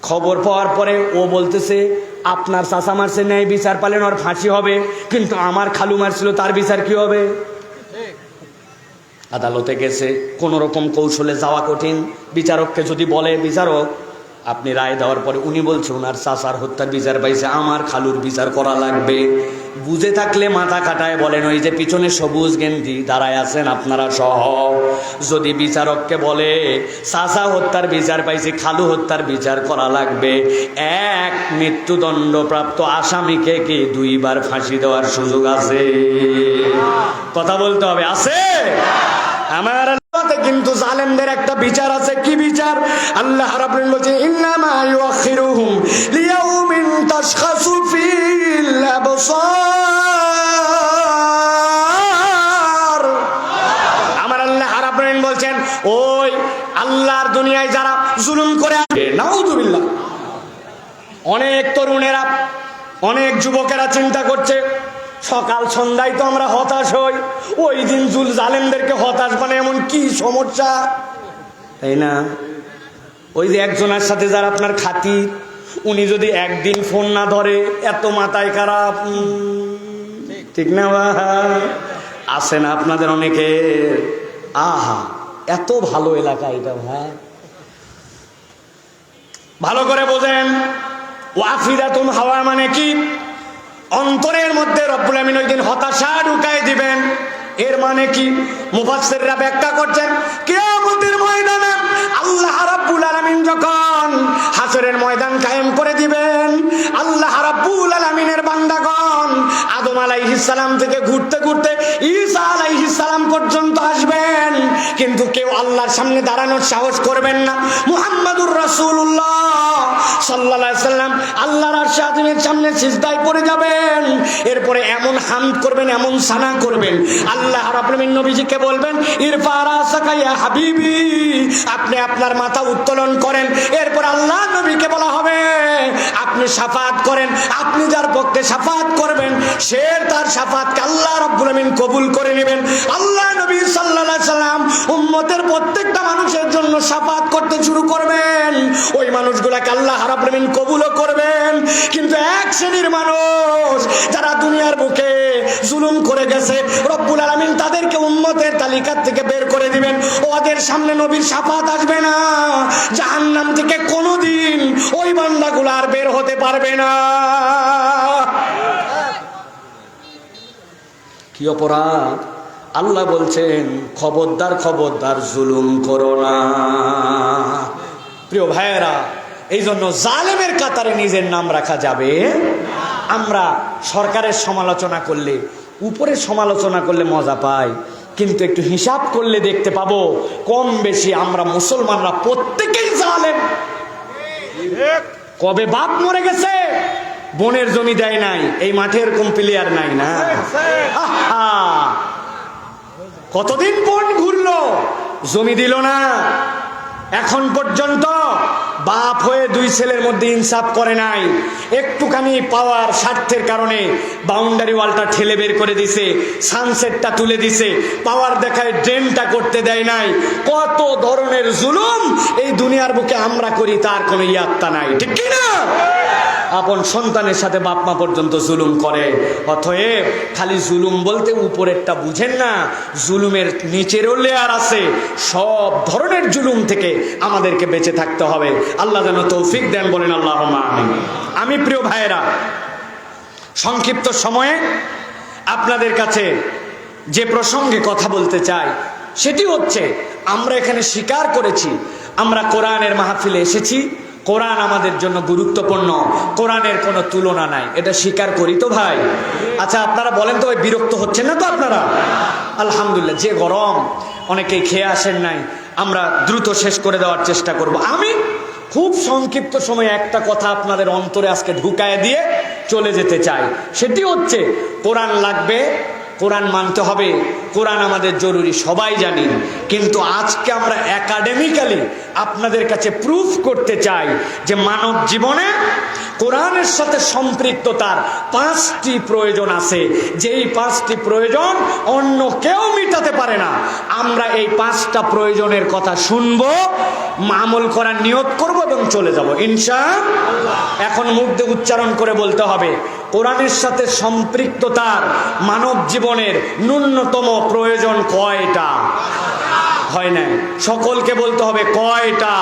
খবর পাওয়ার পরে ও বলতেছে আপনার চাচা মারছে, ন্যায় বিচার পালেন, ওর ফাঁসি হবে, কিন্তু আমার খালু মারছিল, তার বিচার কি হবে? আদালতে গেছে, কোন রকম কৌশলে যাওয়া কঠিন। বিচারককে যদি বলে, বিচারক আপনি রায় দেওয়ার পরে উনি বলছে ওনার চাচার হত্যার বিচার পাইছে, আমার খালুর বিচার করা লাগবে। বুঝে থাকলে মাথা খাটায় বলেন, ওই যে পিছনে সবুজ গেঞ্জি দাঁড়ায় আছেন আপনারা সহ, যদি বিচারককে বলে চাচা হত্যার বিচার পাইছে, খালু হত্যার বিচার করা লাগবে, এক মৃত্যুদণ্ডপ্রাপ্ত আসামিকে কি 2 বার ফাঁসি দেওয়ার সুযোগ আছে? কথা বলতে হবে, আছে? আমার আল্লাহতে কিন্তু জালেমদের একটা বিচার আছে। কি বিচার? আল্লাহ রাব্বুল আলামিন বলেন, ইন্নামা ইউআখিরুহুম লিয়াউমিন তাশখাসু ফিল আবসার। আমার আল্লাহ রাব্বুল আলামিন বলছেন, ওই আল্লাহর দুনিয়ায় যারা জুলুম করে, নাউযুবিল্লাহ, অনেক তরুণেরা, অনেক যুবকেরা চিন্তা করছে, সকাল সন্ধ্যায় তো আমরা হতাশ হই, ওই দিন জালেমদেরকে হতাশ মানে এমন কি সমস্যা, তাই না? ওই যে একজনের সাথে যারা আপনার খাতির, উনি যদি একদিন ফোন না ধরে এত মাথায় খারাপ, ঠিক না? আসে না আপনাদের অনেকে, আহা এত ভালো এলাকা এটা ভাই, ভালো করে বোঝেন। ওয়াফিদাতুন হাওয়া মানে কি? অন্তরের মধ্যে রব্বুল আমিন ওই দিন হতাশা ঢুকাই দিবেন। এর মানে কি? মুফাসসিররা ব্যাখ্যা করছেন, কিয়ামতের ময়দানে আল্লাহ রাব্বুল আলামিন যখন হাসরের ময়দান কায়েম করে দিবেন, আল্লাহ রাব্বুল আলামিনের বান্দাগণ আদম আলাইহিস সালাম থেকে ঘুরতে ঘুরতে ঈসা আলাইহিস সালাম পর্যন্ত আসবেন, কিন্তু কেউ আল্লাহর সামনে দাঁড়ানোর সাহস করবেন না। মুহাম্মাদুর রাসূলুল্লাহ সাল্লাল্লাহু আলাইহি সাল্লাম আল্লাহর আরশে আজিমের সামনে সিজদায় পড়ে যাবেন, এরপরে এমন হামদ করবেন, এমন সানা করবেন, আল্লাহ রাব্বুল আলামিন নবীজিকে বলবেন, ইরফা রাসাকা ইয়া হাবিবি, আপনি আপনার মাথা উত্তোলন করেন। এরপর আল্লাহ নবীকে বলা হবে, আপনি শাফাত করেন। আপনি যার পক্ষে শাফাত করবেন, সে তার শাফাতকে আল্লাহ রাব্বুল আলামিন কবুল করে নেবেন। আল্লাহ নবী সাল্লাল্লাহু আলাইহি সাল্লাম উম্মতের প্রত্যেকটা মানুষের জন্য শাফাত করতে শুরু করবেন, ওই মানুষগুলোকে আল্লাহ রাব্বুল আলামিন কবুলও করবেন। কিন্তু এক শ্রেণীর মানুষ যারা দুনিয়ার বুকে জুলুম করে গেছে, রব্বুল আলামিন তাদেরকে উম্মতের তালিকা থেকে বের করে দিবেন, ওদের সামনে নবীর শাফাত আসবে না, জাহান্নাম থেকে কোনোদিন ওই বান্দাগুলো আর বের হতে পারবে না। কি অপরাধ! আল্লাহ বলছেন, খবরদার খবরদার জুলুম করো না। প্রিয় ভাইয়েরা, এই জন্য জালেমের কাতারে নিজের নাম রাখা যাবে। আমরা সরকারের সমালোচনা করলে, উপরে সমালোচনা করলে মজা পাই, কিন্তু একটু হিসাব করলে দেখতে পাবো কম বেশি আমরা মুসলমানরা প্রত্যেকেই জালেম। কবে বাপ মরে গেছে, বোনের জমি দেয় নাই, এই মাঠে এরকম প্লেয়ার নাই না? কতদিন বোন ঘুরলো, জমি দিল না, এখন পর্যন্ত বাপ হয়ে 2 ছেলের মধ্যে ইনসাফ করে নাই। একটুখানি পাওয়ার স্বার্থের কারণে বাউন্ডারি ওয়ালটা ঠেলে বের করে দিছে, সানসেটটা তুলে দিছে, পাওয়ার দেখায় ড্রেনটা করতে দেয় নাই। কত ধরনের জুলুম এই দুনিয়ার বুকে আমরা করি, তার কোনো ইয়াত্তা নাই, ঠিক কি না? আপন সন্তানের সাথে বাপ মা পর্যন্ত জুলুম করে। অতএব খালি জুলুম বলতে উপরেরটা বুঝেন না, জুলুমের নিচেরও লেয়ার আছে। সব ধরনের জুলুম থেকে আমাদেরকে বেঁচে থাকতে হবে। আল্লাহ যেন তৌফিক দেন, বলেন আল্লাহুম্মা আমিন। আমি প্রিয় ভাইয়েরা, সংক্ষিপ্ত সময়ে আপনাদের কাছে যে প্রসঙ্গে কথা বলতে চাই সেটি হচ্ছে, আমরা এখানে স্বীকার করেছি আমরা কোরআনের মাহফিলে এসেছি, কোরআন আমাদের জন্য গুরুত্বপূর্ণ, কোরআনের কোনো তুলনা নাই, এটা স্বীকার করি তো ভাই? আচ্ছা আপনারা বলেন তো, বিরক্ত হচ্ছেন না তো আপনারা? আলহামদুলিল্লাহ। যে গরম, অনেকেই খেয়ে আসেন নাই, আমরা দ্রুত শেষ করে দেওয়ার চেষ্টা করব। আমি খুব সংক্ষিপ্ত সময়ে একটা কথা আপনাদের অন্তরে আজকে ঢুকায় দিয়ে চলে যেতে চাই। সেটি হচ্ছে, কোরআন লাগবে, কোরআন মানতে হবে, কোরআন আমাদের জরুরি, সবাই জানি। কিন্তু আজকে আমরা একাডেমিক্যালি আপনাদের কাছে প্রুফ করতে চাই যে মানব জীবনে কোরআনের সাথে সম্পৃক্ততার 5টি প্রয়োজন আছে, যেই 5টি প্রয়োজন অন্য কেউ মিটাতে পারে না। আমরা এই 5টা প্রয়োজনের কথা শুনবো, আমল করার নিয়ত করব এবং চলে যাব ইনশাআল্লাহ। এখন মুখ দিয়ে উচ্চারণ করে বলতে হবে, কোরআনের সাথে সম্পৃক্ততার মানব জীবনের ন্যূনতম প্রয়োজন কয়টা? হয় না, সকলকে বলতে হবে কয়টা।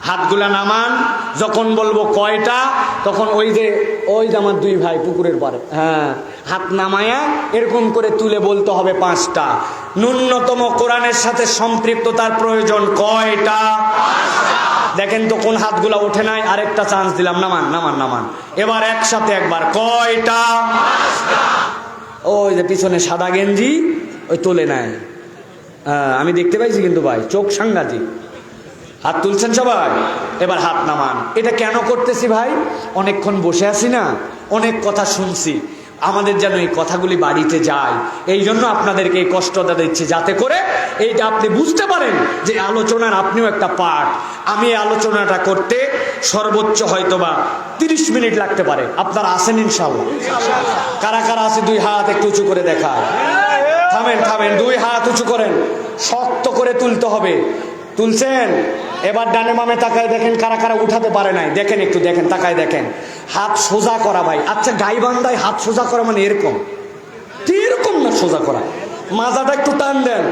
হাতগুলা নামান, যখন বলবো কয়টা তখন ওই যে আমার 2 ভাই পুকুরের পারে, হ্যাঁ, হাত নামায়া এরকম করে তুলে বলতে হবে 5টা। ন্যূনতম কোরআনের সাথে সম্পৃক্ততার প্রয়োজন কয়টা? দেখেন তো কোন হাতগুলা ওঠে নাই, আরেকটা চান্স দিলাম, নামান নামান নামান, এবার একসাথে একবার, কয়টা? ওই যে পিছনে সাদা গেঞ্জি ওই তোলে নাই, আমি দেখতে পাইছি কিন্তু ভাই, চোখ সাংঘাতিক। হাত তুলছেন সবাই, এবার হাত নামান। এটা কেন করতেছি ভাই? অনেকক্ষণ বসে আছি না, অনেক কথা শুনছি, আমাদের যেন এই কথাগুলি বাড়িতে যায়, এই জন্য আপনাদেরকে এই কষ্টটা দিচ্ছি, যাতে করে এইটা আপনি বুঝতে পারেন যে আলোচনার আপনিও একটা পার্ট। আমি এই আলোচনাটা করতে সর্বোচ্চ হয়তোবা 30 মিনিট লাগতে পারে। আপনারা আসেন ইনশাআল্লাহ? কারা কারা আছে 2 হাত একটু উঁচু করে দেখায়। থামেন থামেন, 2 হাত উঁচু করেন, শক্ত করে তুলতে হবে। তুলছেন? এবার ডানে বামে তাকায় দেখেন কারা কারা উঠাতে পারে নাই, দেখেন একটু, দেখেন, তাকায় দেখেন। হাত সোজা করা ভাই, আচ্ছা গাইবান্ধায় হাত সোজা করা মানে এরকম, এরকম না, সোজা করা। মাজাটা একটু টান দেন,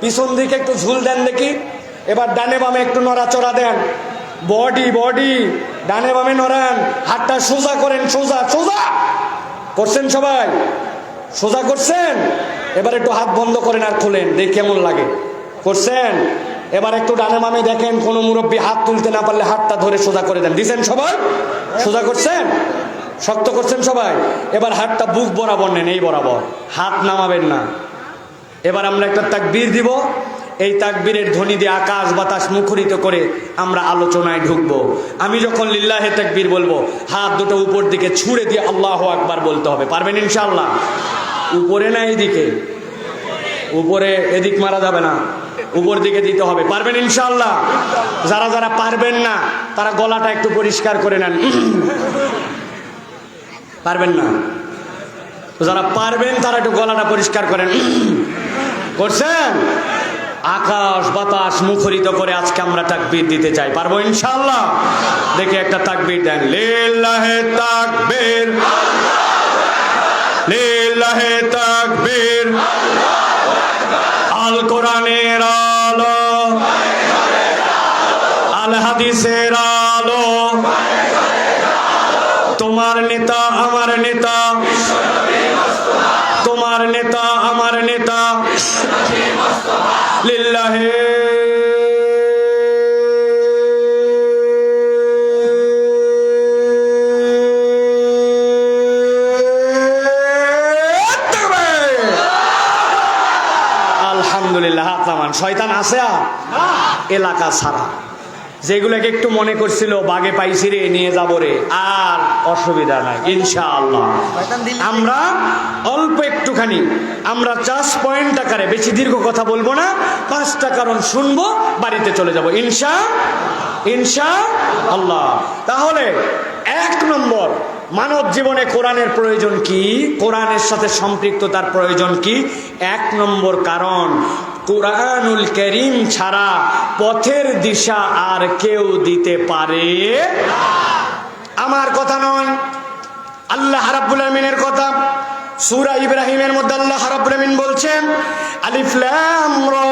পিছন দিকে একটু ঝুল দেন দেখি। এবার ডানে বামে একটু নড়াচড়া দেন, বডি বডি ডানে বামে নড়ান, হাতটা সোজা করেন, সোজা সোজা করছেন সবাই, সোজা করছেন। এবার একটু হাত বন্ধ করেন আর খোলেন, দেখি কেমন লাগে, করছেন। এবার একটু ডানে বামে দেখেন, কোন মুরব্বী হাত তুলতে না পারলে হাতটা ধরে সোজা করে দেন, দিছেন সবাই, সোজা করছেন, শক্ত করছেন সবাই। এবার হাতটা বুক বরাবর নেন, এই বরাবর, হাত নামাবেন না। এবার আমরা একটা তাকবীর দিব, এই তাকবীরের ধ্বনি দিয়ে আকাশ বাতাস মুখরিত করে আমরা আলোচনায় ঢুকবো। আমি যখন লিল্লাহে তাকবীর বলবো, হাত দুটো উপর দিকে ছুঁড়ে দিয়ে আল্লাহু আকবার বলতে হবে। পারবেন ইনশাআল্লাহ? উপরে না এইদিকে? উপরে, এদিক মারা যাবে না, উপর দিকে দিতে হবে। পারবেন ইনশাআল্লাহ? যারা যারা পারবেন না তারা গলাটা একটু পরিষ্কার করে নেন। পারবেন না? যারা পারবেন তারা একটু গলাটা পরিষ্কার করেন। করছেন? আকাশ বাতাস মুখরিত করে আজকে আমরা তাকবীর দিতে চাই। পারবো ইনশাআল্লাহ? দেখে একটা তাকবীর দেন, লিল্লাহে তাকবীর, লিল্লাহে তাকবীর। আল কোরআনের আলো, আল হাদিসের আলো, তোমার নেতা আমার নেতা, তোমার নেতা আমার নেতা, লিল্লাহে আলহামদুলিল্লাহ। হাত নামান। শয়তান আছে এলাকা ছাড়া, যেগুলোকে একটু মনে করছিল বাগে পাইছি রে, নিয়ে যাবো রে, আর অসুবিধা নাই ইনশাআল্লাহ। আমরা অল্প একটুখানি আমরা 4 পয়েন্ট আকারে, বেশি দীর্ঘ কথা বলবো না, 5টা কারণ শুনবো, বাড়িতে চলে যাবো ইনশাআল্লাহ। তাহলে 1 নম্বর, মানব জীবনে কোরআনের প্রয়োজন কি, কোরআনের সাথে সম্পৃক্ততার প্রয়োজন কি? 1 নম্বর কারণ, কুরআনুল কারীম ছাড়া পথের দিশা আর কেউ দিতে পারে আমার কথা নয়, আল্লাহ রাব্বুল আমিনের কথা। সূরা ইব্রাহিমের মধ্যে আল্লাহ রাব্বুল আমিন বলছেন, আলিফ লাম রা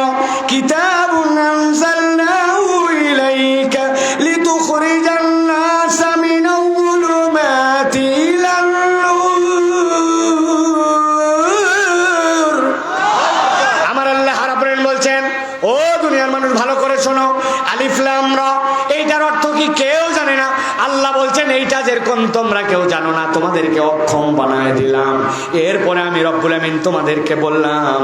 কিতাবুন আনজালনাহু ইলাইকা লিতুখরিজান নাসা মিনাল যুলুমাতি ইলান নূর। আমার আল্লাহ রাব্বুল আমিন বলছেন, ও দুনিয়ার মানুষ ভালো করে শোনো, আলিফ লাম রা এইটার অর্থ কি কেউ জানে না। আল্লাহ বলছেন এইটা যেরকম তোমরা কেউ জানো না, তোমাদেরকে অক্ষম বানায় দিলাম। এরপরে আমি রব্বুল আমিন তোমাদেরকে বললাম,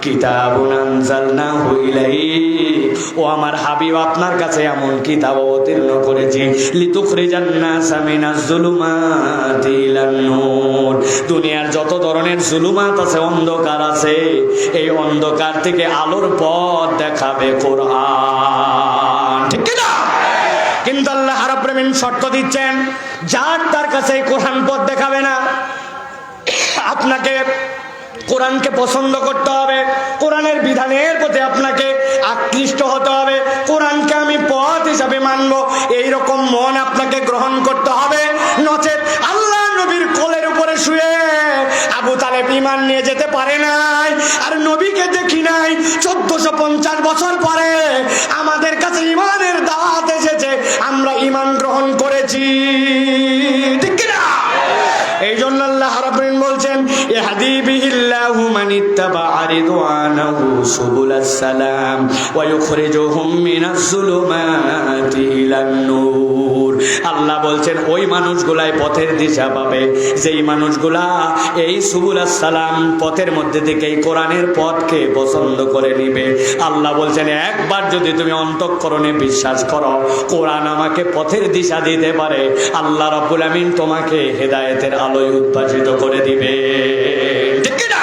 কিতাবুন আনজালনাহু ইলাইক, ও আমার হাবিব আপনার কাছে এমন কিতাব অবতীর্ণ করেছি, লিতুখরিজান নাসা মিনাজ যুলুমাতি ইলান নূর। দুনিয়ার যত ধরনের জুলুমাত আছে, অন্ধকার আছে, এই অন্ধকার থেকে আলোর পথ দেখাবে কোরআন। ঠিক কি না? কিন্তু আল্লাহ রাব্বুল আমিন শর্ত দিচ্ছেন, যার তার কাছে কোরআন পথ দেখাবে না। আপনাকে কোরআনকে পছন্দ করতে হবে, কোরআনের বিধানের প্রতি আপনাকে আকৃষ্ট হতে হবে, কোরআনকে আমি পথ হিসাবে মানব, এইরকম মন আপনাকে গ্রহণ করতে হবে। নচেত আল্লাহ নবীর কোলের উপরে শুয়ে আবু তালেব ঈমান নিয়ে যেতে পারে নাই, আর নবীকে দেখি নাই 1450 বছর পরে আমাদের কাছে ঈমানের দাওয়াত এসেছে, আমরা ঈমান গ্রহণ করেছি, ঠিক কি না? এই জন্য আল্লাহ রাব্বুল আলামিন বলছেন, ইহদি বিহিল্লাহু মান ইত্তাবা'a রিদওয়ানাহু সুবুলাস সালাম ওয়া ইউখরিজুহুম মিনাজ যুলুমাতি ইলান নূর। আল্লাহ বলছেন ওই মানুষগুলাই পথের দিশা পাবে, যেই মানুষগুলা এই সুবুলাস সালাম পথের মধ্যে থেকে এই কোরআনের পথকে পছন্দ করে নিবে। আল্লাহ বলছেন একবার যদি তুমি অন্তঃকরণে বিশ্বাস করো কোরআন আমাকে পথের দিশা দিতে পারে, আল্লাহ রাব্বুল আমিন তোমাকে হেদায়েতের আলোয় উদ্ভাসিত করে দিবে, ঠিক না?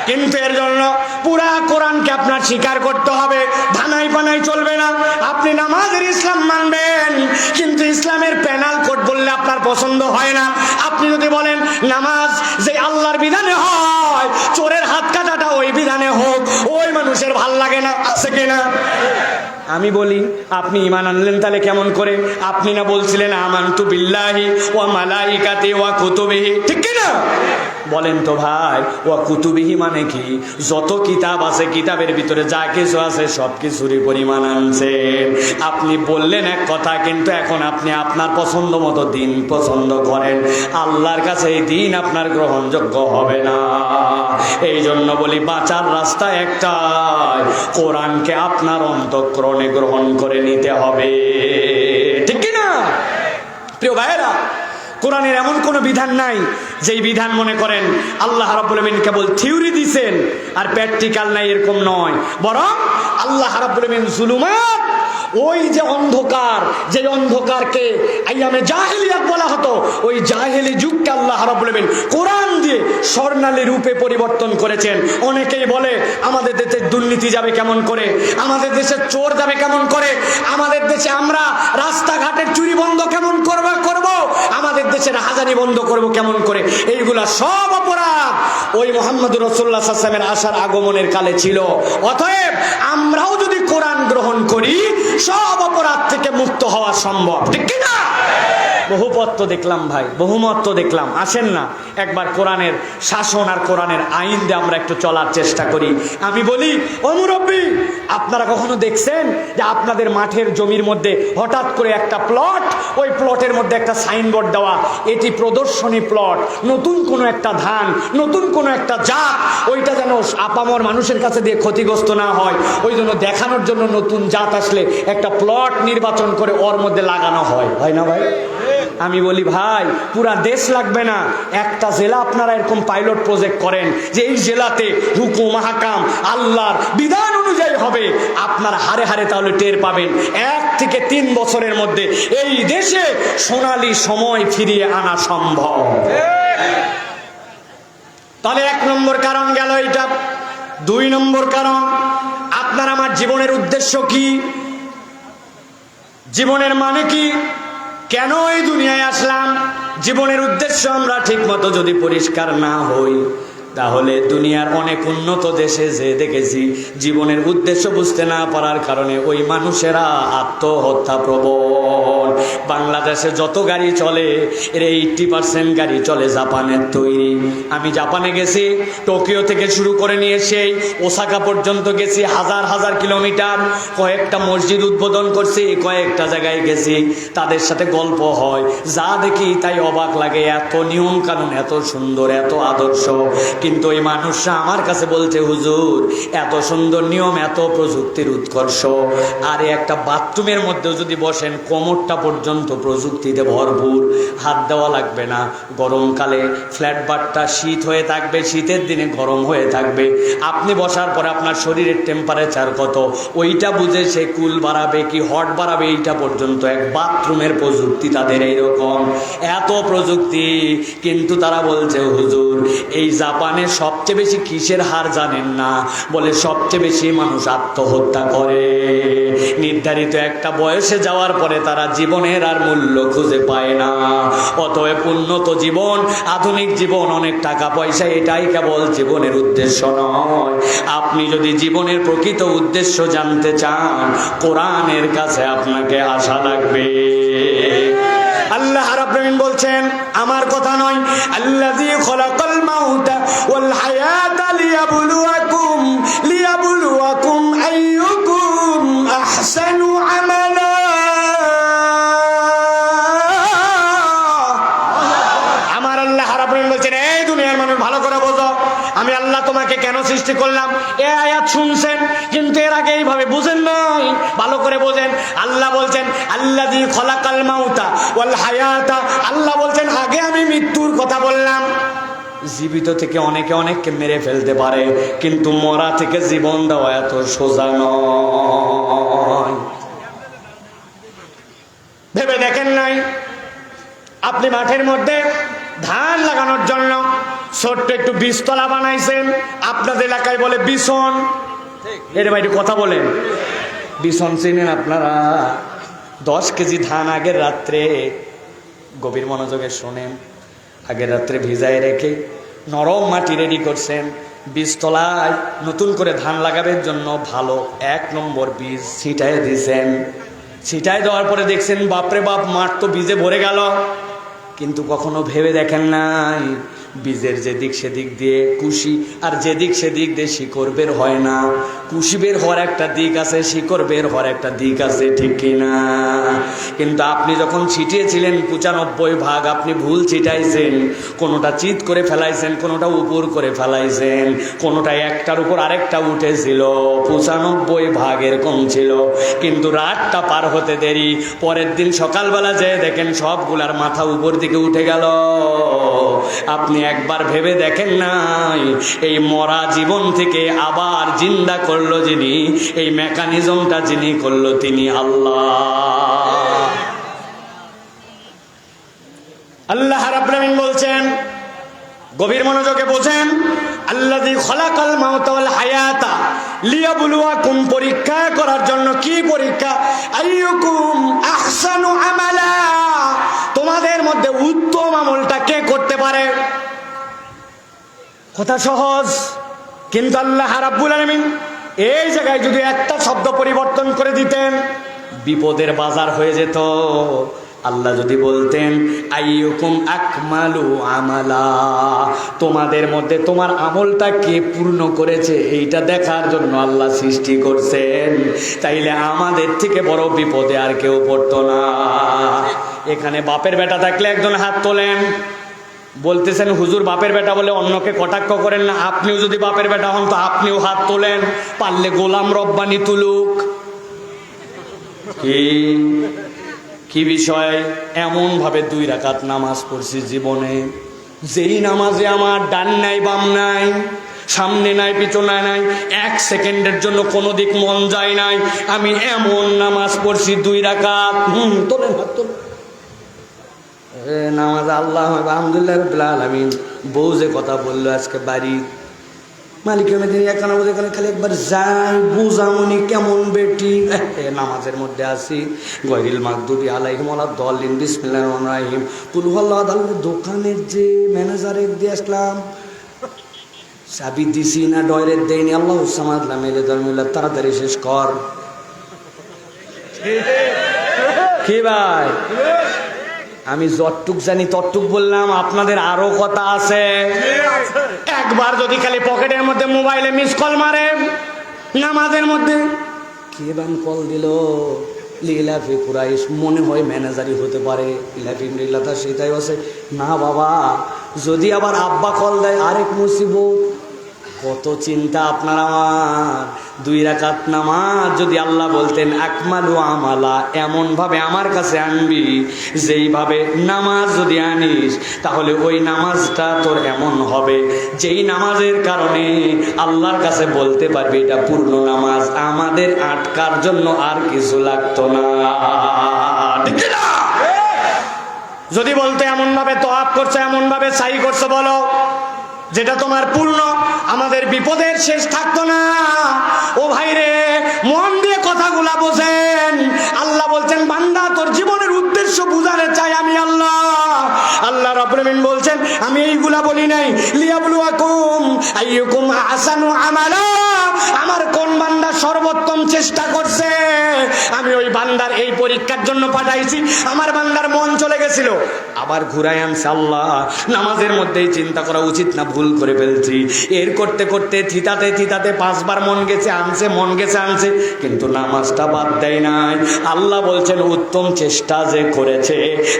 কিন্তু এর জন্য পুরা কোরআনকে আপনার স্বীকার করতে হবে, ধানাই পানাই চলবে না। আপনি নামাজের ইসলাম মানবেন, কিন্তু ইসলামের প্যানাল কোড বললে আপনার পছন্দ হয় না। আপনি যদি বলেন নামাজ যে আল্লাহর বিধানে হয়, চোরের হাত কাটাটা ওই বিধানে হোক, ওই মানুষের ভাল লাগে না, আছে কিনা? আমি বলি আপনি ঈমান আনলেন তাহলে কেমন করে? আপনি না বলছিলেন আমানতু বিল্লাহি ওয়া মালাইকাতি ওয়া কুতুবিহি, ঠিক কি না? বলেন তো ভাই, ওয়া কুতুবিহি মানে কি? যত কিতাব আছে কিতাবের ভিতরে যা কিছু আছে সব কিছুরই পরিমাণ আনছেন। আপনি বললেন এক কথা, কিন্তু এখন আপনি আপনার পছন্দ মতো দিন পছন্দ করেন, আল্লাহর কাছে এই দিন আপনার গ্রহণযোগ্য হবে না। এই জন্য বলি বাঁচার রাস্তা একটাই, কোরআনকে আপনার অন্তঃকরণে গ্রহণ করে নিতে হবে, ঠিক কি না? প্রিয় ভাইয়েরা, কোরআনের এমন কোন বিধান নাই যেই বিধান মনে করেন আল্লাহ রাব্বুল আমিন কেবল থিওরি দিয়েছেন আর প্র্যাকটিক্যাল নাই, এরকম নয়। বরং আল্লাহ রাব্বুল আমিন জুলুমাত, ওই যে অন্ধকার, যে অন্ধকারকে আইয়ামে জাহেলিয়াত বলা হতো, ওই জাহেলি যুগকে আল্লাহ রাব্বুল আমিন কোরআন দিয়ে স্বর্ণালী রূপে পরিবর্তন করেছেন। অনেকেই বলে আমাদের দেশে দুর্নীতি যাবে কেমন করে, আমাদের দেশে চোর যাবে কেমন করে, আমাদের দেশে আমরা রাস্তাঘাটের চুরি বন্ধ কেমন করব, আমাদের দেশের হাজারি বন্ধ করব কেমন করে। এইগুলা সব অপরাধ ওই মুহাম্মদুর রাসূলুল্লাহ সাল্লাল্লাহু আলাইহি ওয়াসাল্লামের আসার আগমনের কালে ছিল। অতএব আমরাও যদি কোরআন গ্রহণ করি সব অপরাধ থেকে মুক্ত হওয়া সম্ভব, ঠিক কি না? বহুপথ তো দেখলাম ভাই, বহুমত তো দেখলাম, আসেন না একবার কোরআনের শাসন আর কোরআনের আইন দিয়ে আমরা একটু চলার চেষ্টা করি। আমি বলি ও মুরব্বি, আপনারা কখনো দেখছেন যে আপনাদের মাঠের জমির মধ্যে হঠাৎ করে একটা প্লট, ওই প্লটের মধ্যে একটা সাইনবোর্ড দেওয়া, এটি প্রদর্শনী প্লট, নতুন কোনো একটা ধান, নতুন কোনো একটা জাত, ওইটা যেন আপামর মানুষের কাছে দিয়ে ক্ষতিগ্রস্ত না হয়, ওই জন্য দেখানোর জন্য নতুন জাত আসলে একটা প্লট নির্বাচন করে ওর মধ্যে লাগানো হয়, হয় না ভাই? আমি বলি ভাই, পুরা দেশ লাগবে না, একটা জেলা আপনারা এরকম পাইলট প্রজেক্ট করেন যে এই জেলাতে হুকুম হাকাম আল্লাহর বিধান অনুযায়ী হবে, আপনার হারে হারে তাহলে টের পাবেন 1 থেকে 3 বছরের মধ্যে এই দেশে সোনালী সময় ফিরিয়ে আনা সম্ভব। তাহলে 1 নম্বর কারণ গেল এটা। 2 নম্বর কারণ, আপনার আমার জীবনের উদ্দেশ্য কি, জীবনের মানে কি, কেন এই দুনিয়ায় আসলাম? জীবনের উদ্দেশ্য আমরা ঠিক মতো যদি পরিষ্কার না হই, তাহলে দুনিয়ার অনেক উন্নত দেশে যে দেখেছি জীবনের উদ্দেশ্য বুঝতে না পারার কারণে ওই মানুষেরা আত্মহত্যা প্রবণ। বাংলাদেশে যত গাড়ি চলে এর 80% গাড়ি চলে জাপানের তৈরি। আমি জাপানে গেছি, টোকিও থেকে শুরু করে নিয়ে সেই ওসাকা পর্যন্ত গেছি, হাজার হাজার কিলোমিটার, কয়েকটা মসজিদ উদ্বোধন করছি, কয়েকটা জায়গায় গেছি, তাদের সাথে গল্প হয়, যা দেখি তাই অবাক লাগে, এত নিয়ম কানুন, এত সুন্দর, এত আদর্শ। কিন্তু ওই মানুষরা আমার কাছে বলছে হুজুর এত সুন্দর নিয়ম, এত প্রযুক্তির উৎকর্ষ, আর একটা বাথরুমের মধ্যেও যদি বসেন কোমরটা পর্যন্ত পর্যন্ত প্রযুক্তিতে ভরপুর, হাত দেওয়া লাগবে না। গরমকালে ফ্ল্যাট বারটা শীত হয়ে থাকবে, শীতের দিনে গরম হয়ে থাকবে। আপনি বসার পরে আপনার শরীরের টেম্পারেচার কত ওইটা বুঝে সে কুল বাড়াবে কি হট বাড়াবে এইটা পর্যন্ত এক বাথরুমের প্রযুক্তি তাদের এইরকম, এত প্রযুক্তি। কিন্তু তারা বলছে হুজুর এই জাপানে সবচেয়ে বেশি কিসের হার জানেন না? বলে সবচেয়ে বেশি মানুষ আত্মহত্যা করে। নির্ধারিত একটা বয়সে যাওয়ার পরে তারা জীবনের আর মূল্য খুঁজে পায় না। অতএব উন্নত জীবন, আধুনিক জীবন, অনেক টাকা পয়সা এটাই কেবল জীবনের উদ্দেশ্য নয়। আপনি যদি জীবনের প্রকৃত উদ্দেশ্য জানতে চান, কোরআনের কাছে আপনাকে আসা লাগবে। আল্লাহ রাব্বুল আলামিন বলছেন, আমার কথা নয়, আল্লাযী খলাকাল মাউতা ওয়াল হায়াতা লিয়াবলুয়াকুম আইয়ুকুম আহসানু আমালা। আমার আল্লাহ রাব্বুল আলামিন বলছেন, এই দুনিয়ার মানুষ ভালো করে বোঝো, আমি আল্লাহ তোমাকে কেন সৃষ্টি করলাম। এ আয়াত শুনছেন কিন্তু এর আগে এইভাবে বুঝেন নাই, ভালো করে বোঝেন। আল্লাহ বলছেন আল্লাযী খলাকাল মাউতা ওয়াল হায়াতা, আল্লাহ বলছেন আগে আমি মৃত্যুর কথা বললাম। জীবিত থেকে অনেকে অনেককে মেরে ফেলতে পারে, কিন্তু মরা থেকে জীবন দেওয়া এত সোজা নয়। ভেবে দেখেন নাই আপনি মাঠের মধ্যে ধান লাগানোর জন্য ছোট্ট একটু বীজতলা বানাইছেন, আপনাদের এলাকায় বলে বিছন। এর বাইরে কথা বলেন, বিছন চিনেন আপনারা? 10 কেজি ধান আগের রাত্রে, গভীর মনোযোগে শোনেন, আগের রাত্রে ভিজায় রেখে নরম মাটি রেডি করছেন। বীজতলায় নতুন করে ধান লাগাবের জন্য ভালো 1 নম্বর বীজ ছিটায় দিয়েছেন। ছিটায় দেওয়ার পরে দেখছেন বাপরে বাপ, মাঠ তো বীজে ভরে গেল। কিন্তু কখনো ভেবে দেখেন নাই বীজের যেদিক সেদিক দিয়ে কুশি, আর যেদিক সেদিক দিয়ে শিকড় বের হয় না। কুশি বের হওয়ার একটা দিক আছে, শিকড় বের হওয়ার একটা দিক আছে, ঠিক কিনা? কিন্তু আপনি যখন ছিটিয়েছিলেন 95 ভাগ আপনি ভুল ছিটাইছেন। কোনোটা চিত করে ফেলাইছেন, কোনোটা উপর করে ফেলাইছেন, কোনোটা একটার উপর আরেকটা উঠেছিল, 95 ভাগের কম ছিল। কিন্তু রাতটা পার হতে দেরি, পরের দিন সকালবেলা যেয়ে দেখেন সবগুলার মাথা উপর দিকে উঠে গেল। আপনি একবার ভেবে দেখেন নাই এই মরা জীবন থেকে আবার জিন্দা করলো যিনি, এই মেকানিজমটা যিনি করলো তিনি আল্লাহ। আল্লাহ রাব্বুল আলামিন বলছেন, গভীর মনোযোগে বোঝেন, আল্লাযী খলাকাল মাউতা ওয়াল হায়াতা লিয়াবলুয়াকুম, পরীক্ষা করার জন্য। কি পরীক্ষা? আইয়ুকুম আহসানু আমালা, তোমাদের মধ্যে উত্তম আমলটা কে করতে পারে। কথা সহজ, কিন্তু আল্লাহ রাব্বুল আলামিন এই জায়গায় যদি একটা শব্দ পরিবর্তন করে দিতেন বিপদের বাজার হয়ে যেত। আল্লাহ যদি বলতেন আইয়ুকুম আকমালু আমালা, তোমাদের মধ্যে তোমার আমলটা কে পূর্ণ করেছে এইটা দেখার জন্য আল্লাহ সৃষ্টি করছেন, তাইলে আমাদের থেকে বড় বিপদে আর কেউ পড়তো না। এখানে বাপের বেটা থাকলে একজন হাত তোলেন। বলতেছেন হুজুর বাপের বেটা বলে অন্যকে কটাক্ষ করেন না, আপনিও যদি বাপের বেটা হন তো আপনিও হাত তোলেন। পারলে গোলাম রব্বানি তুলুক। কি বিষয়? এমন ভাবে 2 রাকাত নামাজ পড়ছি জীবনে, যেই নামাজে আমার ডান নাই বাম নাই, সামনে নাই পিছনে নাই, 1 সেকেন্ডের জন্য কোনো দিক মন যায় নাই। আমি এমন নামাজ পড়ছি 2 রাকাত। তোলেন হাত তোলেন। নামাজ আল্লাহ আলহামদুলিল্লাহ রাব্বিল আলামিন। বউ যে কথা বললো আজকে বাড়ি মালিক এখানে খালি একবার যাই বুঝামনি কেমন বেটি। নামাজের মধ্যে আছি, গয়রিল মাগদুবি আলাইহিম ওয়ালাদ-দাল্লিন, বিসমিল্লাহির রহমানির রহিম, কুল হুয়াল্লাহু আহাদ। দোকানের যে ম্যানেজারের দিয়ে আসলাম, চাবি দিছি না ডয়ের দেয়নি, আল্লাহু সামাদ লাম ইয়ালিদ ওয়ালাম ইউলাদ, তাড়াতাড়ি শেষ কর। কি ভাই, আমি যতটুক জানি ততটুক বললাম, আপনাদের আরো কথা আছে। একবার যদি খালি পকেটের মধ্যে মোবাইলে মিস কল মারে নামাজের মধ্যে, কে বান কল দিল, লিলাফি কুরাইশ, মনে হয় ম্যানেজারই হতে পারে। ইলাফি মিল্লাতা সেটাই আছে না বাবা। যদি আবার আব্বা কল দেয় আরেক মুসিবত, কত চিন্তা আপনার আমার। 2 রাকাত নামাজ যদি আল্লাহ বলতেন আকমালু আমালা, এমন ভাবে আমার কাছে আনবি যেইভাবে নামাজ যদি আনিস, তাহলে ওই নামাজটা তোর এমন হবে যেই নামাজের কারণে আল্লাহর কাছে বলতে পারবি এটা পূর্ণ নামাজ, আমাদের আটকার জন্য আর কিছু লাগতো না। ঠিক না? যদি বলতে এমন ভাবে তওয়াব করছো, এমন ভাবে সাই করছো, বলো যেটা তোমার পূর্ণ, আমাদের বিপদের শেষ থাকতো না। ও ভাই রে, মন দিয়ে কথাগুলা বোঝেন। আল্লাহ বলছেন বান্দা তোর জীবনের উদ্দেশ্য বুঝাতে চাই আমি আল্লাহ। আল্লাহ রাব্বুল আলামিন বলছেন আমি এইগুলা বলি নাই লিয়াবলুয়াকুম আইয়ুকুম আহসানু আমালা, আমার কোন বান্দা সর্বোত্তম চেষ্টা করছে, আমি ওই বান্দার এই পরীক্ষার জন্য পাঠাইছি। আমার বান্দার মন চলে গেছিল, আবার ঘুরাই আনছে আল্লাহ। নামাজের মধ্যেই চিন্তা করা উচিত না, ভুল করে ফেলছি। এর করতে করতে থিতাতে থিতাতে 5 বার মন গেছে আনছে, মন গেছে আনছে, কিন্তু নামাজটা বাদ দেয় নাই। আল্লাহ বলছেন উত্তম চেষ্টা যে করেছে,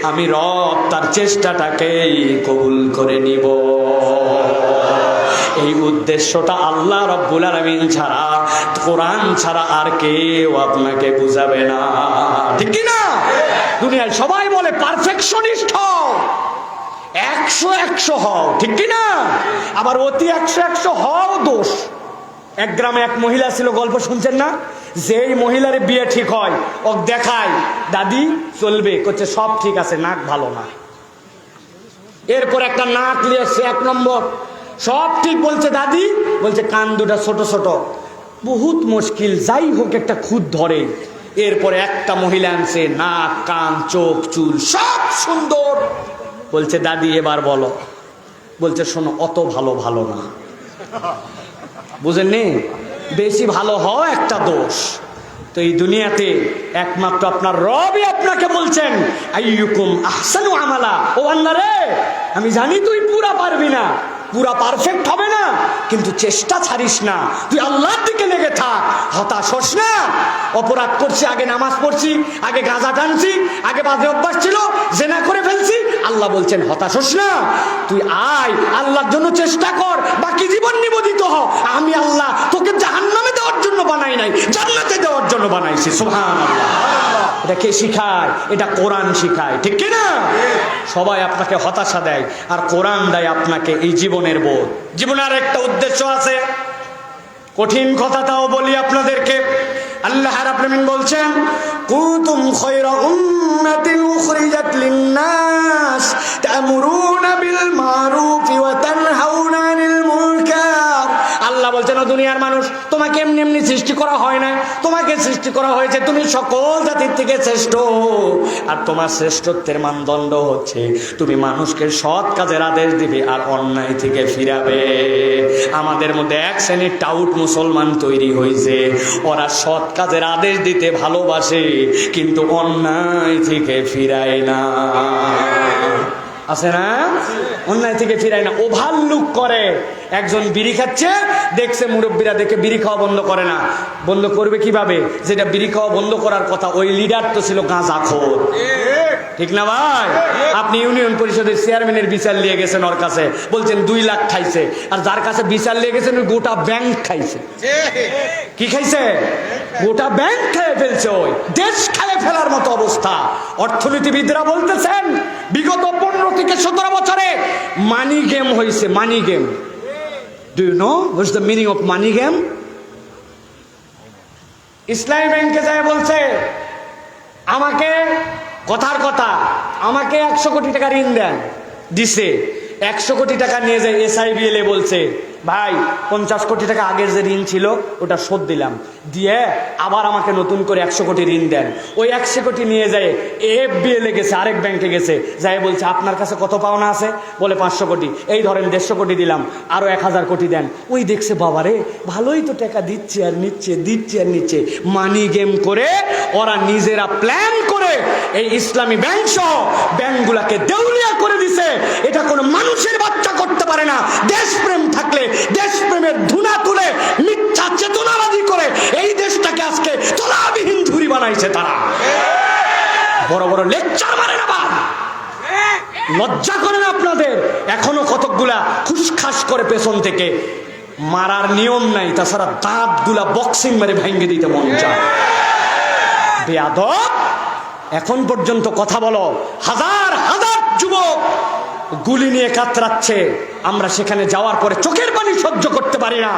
আমি রব তার চেষ্টাটাকেই কবুল করে নিব। এই উদ্দেশ্যটা আল্লাহ রাব্বুল আলামিন ছাড়া, কোরআন ছাড়া আর কেউ আপনাকে বুঝাবে না। ঠিক কি না? দুনিয়ায় সবাই বলে পারফেকশনিস্ট হও, 100 হও, ঠিক কি না? আবার অতি 100 হও দোষ। এক গ্রামে এক মহিলা ছিল, গল্প শুনছেন না? যেই মহিলার বিয়ে ঠিক হয় ও দেখায় দাদি চলবে, করছে সব ঠিক আছে, নাক ভালো না। এরপর একটা নাক লিয়েছে 1 নম্বর, সব ঠিক বলছে দাদি, বলছে কান দুটা ছোট ছোট, বহুত মুশকিল, যাই হোক একটা খুদ ধরে। এরপরে একটা মহিলা আনছে, নাক কান চোখ চুল সব সুন্দর, বলছে দাদি এবার বলো। বলছে শোনো অত ভালো ভালো না, বুঝেননি? বেশি ভালো হওয়া একটা দোষ। তো এই দুনিয়াতে একমাত্র আপনার রবই আপনাকে বলছেন আইয়ুকুম আহসানু আমালা। ও বান্দা রে, আমি জানি তুই পুরা পারবি না, পুরা পারফেক্ট হবে না, কিন্তু চেষ্টা ছাড়িস না, তুই আল্লাহর দিকে লেগে থাক, হতাশ হোস না। অপরাধ করছি, আগে নামাজ পড়ছি, আগে গাঁজা টানছি, আগে বাজে অভ্যাস ছিল, জেনা করে ফেলছি, আল্লাহ বলছেন হতাশ হোস না, তুই আয় আল্লাহর জন্য চেষ্টা কর, বাকি জীবন নিবেদিত হ। আমি আল্লাহ তোকে জাহান্নামে দেওয়ার জন্য বানাই নাই, জান্নাতে দেওয়ার জন্য বানাইছি। সুবহানাল্লাহ। এটা কে শিখায়? এটা কোরআন শিখায়, ঠিক কি না? সবাই আপনাকে হতাশা দেয়, আর কোরআন দেয় আপনাকে এই জীবনের বোধ। জীবনের একটা উদ্দেশ্য আছে, কঠিন কথাটাও বলি আপনাদেরকে। আল্লাহ রাব্বুল আলামিন বলছেন কুনতুম খায়রা উম্মাতিন উখরিজাত লিন-নাস তা'মুরুনা বিল মারুফ ওয়া তানহাউনা আনিল মুনকার। আল্লাহ বলছেন ও দুনিয়ার মানুষ, তোমাকে এমনি এমনি সৃষ্টি করা হয় না, তোমাকে সৃষ্টি করা হয়েছে তুমি সকল জাতির থেকে শ্রেষ্ঠ। আর তোমার শ্রেষ্ঠত্বের মানদণ্ড হচ্ছে তুমি মানুষকে সৎ কাজের আদেশ দিবে আর অন্যায় থেকে ফিরাবে। আমাদের মধ্যে এক শ্রেণীর টাউট মুসলমান তৈরি হয়েছে, ওরা সৎ কাজের আদেশ দিতে ভালোবাসে কিন্তু অন্যায় থেকে ফিরায় না। আছে না? অন্যায় থেকে ফিরায় না, ওভারলুক করে। একজন বিড়ি খাচ্ছে, দেখছে মুরব্বীরা, দেখে বিড়ি খাওয়া বন্ধ করে না। বন্ধ করবে কিভাবে? যেটা বিড়ি খাওয়া বন্ধ করার কথা ওই লিডার তো ছিল গাঁজাখোর, ঠিক না ভাই? আপনি ইউনিয়ন পরিষদের চেয়ারম্যানের বিচার নিয়ে গেছেন, ওর কাছে বলছেন 2 লাখ খাইছে, আর যার কাছে বিচার নিয়ে গেছেন ওই গোটা ব্যাংক খাইছে। কি খাইছে? গোটা ব্যাংক খেয়ে ফেলছে, ওই দেশ খেয়ে ফেলার মতো অবস্থা। অর্থনীতিবিদরা বলতেছেন বিগত 15 থেকে 17 বছরে মানি গেম হয়েছে, money game. Do you know what's the meaning of money game? ইসলামী ব্যাংকে যায় বলছে আমাকে, কথার কথা, আমাকে 100 কোটি টাকা ঋণ দেন, দিছে। 100 কোটি টাকা নিয়ে যায় SIBL বলছে ভাই 50 কোটি টাকা আগের যে ঋণ ছিল ওটা শোধ দিলাম, দিয়ে আবার আমাকে নতুন করে 100 কোটি ঋণ দেন। ওই 100 কোটি নিয়ে যায় FBL গেছে, আরেক ব্যাংকে গেছে, যাই বলছে আপনার কাছে কত পাওনা আছে? বলে 500 কোটি। এই ধরেন 150 কোটি দিলাম, আরো 1000 কোটি দেন। ওই দেখছে বাবারে ভালোই তো টাকা দিচ্ছে আর নিচ্ছে, দিচ্ছে আর নিচ্ছে। মানি গেম করে ওরা নিজেরা প্ল্যান করে এই ইসলামী ব্যাংক সহ ব্যাংকগুলাকে দেউলিয়া করে দিছে। এটা কোনো মানুষের বাচ্চা করতে পারে না। দেশপ্রেম থাকলে দেশপ্রেমের ধুনা তুলে মিথ্যা চেতনাবাদী করে এই দেশটাকে আজকে তলাবিহীন ধুরি বানাইছে তারা। বড় বড় লেকচার মারে না, লজ্জা করে না আপনাদের? এখনো কতকগুলা খুশখাস করে পেছন থেকে মারার নিয়ম নাই, তাছাড়া দাঁতগুলা বক্সিং মারে ভাঙ্গে দিতে মন চায়। বেয়াদব, এখন পর্যন্ত কথা বলো, হাজার হাজার যুবক গুলি নিয়ে কাতরাচ্ছে, আমরা সেখানে যাওয়ার পরে চোখের পানি সহ্য করতে পারি না।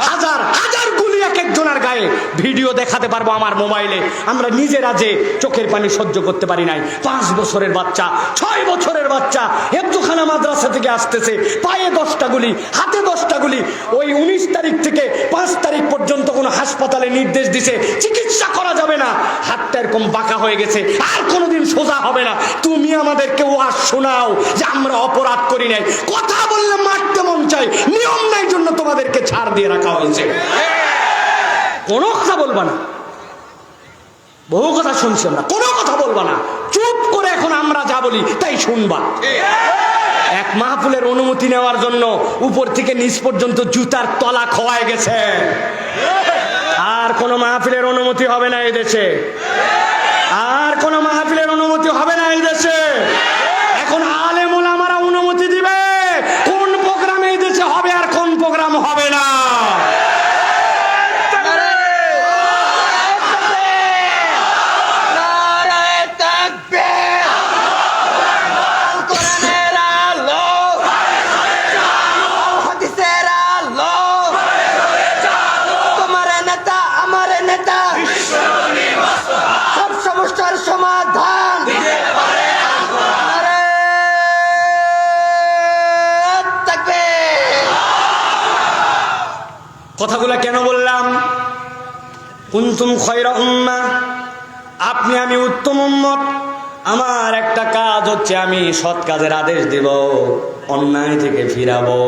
হাজার হাজার গুলি এক একজনের গায়ে, ভিডিও দেখাতে পারবো আমার মোবাইলে। আমরা নিজেরা যে চোখের পানি সহ্য করতে পারি নাই। 5 বছরের বাচ্চা, 6 বছরের বাচ্চা হেফজখানা মাদ্রাসা থেকে আসতেছে, পায়ে 10টা গুলি, হাতে 10টা গুলি। ওই 19 তারিখ থেকে 5 তারিখ পর্যন্ত কোনো হাসপাতালে নির্দেশ দিছে চিকিৎসা করা যাবে না, হাতটা এরকম বাঁকা হয়ে গেছে, আর কোনোদিন সোজা হবে না। তুমি আমাদেরকে ওয়াজ শোনাও যে আমরা অপরাধ করি নাই, কথা বললে মারতে মন চাই, নিয়ম নাই জন্য তোমাদেরকে ছাড় দিয়ে রাখা হয়েছে। কোনো কথা বলবা না, বহু কথা শুনছি আমরা, কোনো কথা বলবা না, চুপ করে এখন আমরা যা বলি তাই শুনবা। এক মাহফিলের অনুমতি নেওয়ার জন্য উপর থেকে নিচ পর্যন্ত জুতার তলা খোয়ায় গেছে। আর কোন মাহফিলের অনুমতি হবে না এই দেশে, আর কোন মাহফিলের অনুমতি হবে না এই দেশে। এখন আলেম ওলামারা অনুমতি দিবে কোন প্রোগ্রাম এই দেশে হবে আর কোন প্রোগ্রাম হবে না। সমাধান কথাগুলা কেন বললাম? কুনতুম খায়রা উম্মাহ, আপনি আমি উত্তম উম্মত। আমার একটা কাজ হচ্ছে আমি সৎ কাজের আদেশ দেব, অন্যায় থেকে ফিরাবো।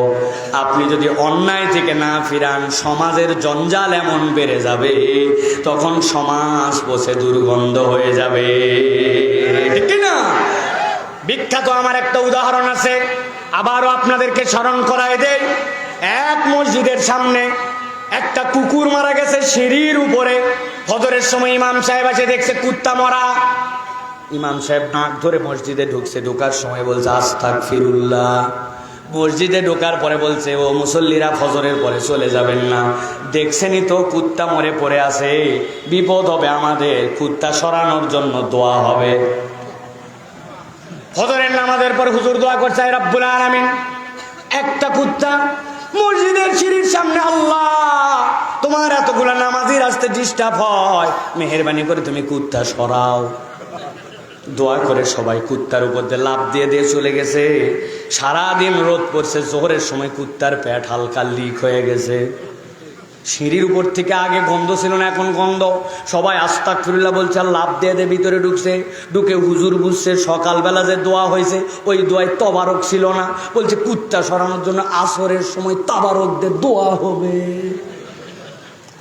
আপনি যদি অন্যায় থেকে না ফিরান, সমাজের জঞ্জাল এমন বেড়ে যাবে, তখন সমাজ পচে দুর্গন্ধ হয়ে যাবে, ঠিক না? বিখ্যাত আমার একটা উদাহরণ আছে, আবারও আপনাদেরকে স্মরণ করায় দেই। এক মসজিদের সামনে একটা কুকুর মারা গেছে সিঁড়ির উপরে। ফজরের সময় ইমাম সাহেব এসে দেখছে কুত্তা মরা। ইমাম সাহেব নাক ধরে মসজিদে ঢুকছে, ঢোকার সময় বলছে আস্তাগফিরুল্লাহ। মসজিদে ঢোকার পরে বলছে, ও মুসল্লিরা ফজরের পরে চলে যাবেন না, দেখছেনই তো কুত্তা মরে পড়ে আছে, বিপদ হবে আমাদের, কুত্তা সরানোর জন্য দোয়া হবে। ফজরের নামাজের পর হুজুর দোয়া করছে, আয় রব্বুল আলামিন, একটা কুত্তা মসজিদের সিঁড়ির সামনে, আল্লাহ তোমার এতগুলা নামাজির আসতে ডিস্টার্ব হয়, মেহেরবানি করে তুমি কুত্তা সরাও। দোয়া করে সবাই কুত্তার উপর দিয়ে লাফ দিয়ে দিয়ে চলে গেছে। সারাদিন রোদ পড়ছে, জোহরের সময় কুত্তার পেট হালকা লিক হয়ে গেছে। সিঁড়ির উপর থেকে আগে গন্ধ ছিল না, এখন গন্ধ। সবাই আস্তাগফিরুল্লাহ বলছে, আর লাফ দিয়ে দিয়ে ভিতরে ঢুকছে। ঢুকে হুজুর বুঝছে সকালবেলা যে দোয়া হয়েছে ওই দোয়ায় তবারক ছিল না, বলছে কুত্তা সরানোর জন্য আসরের সময় তাবারক দিয়ে দোয়া হবে।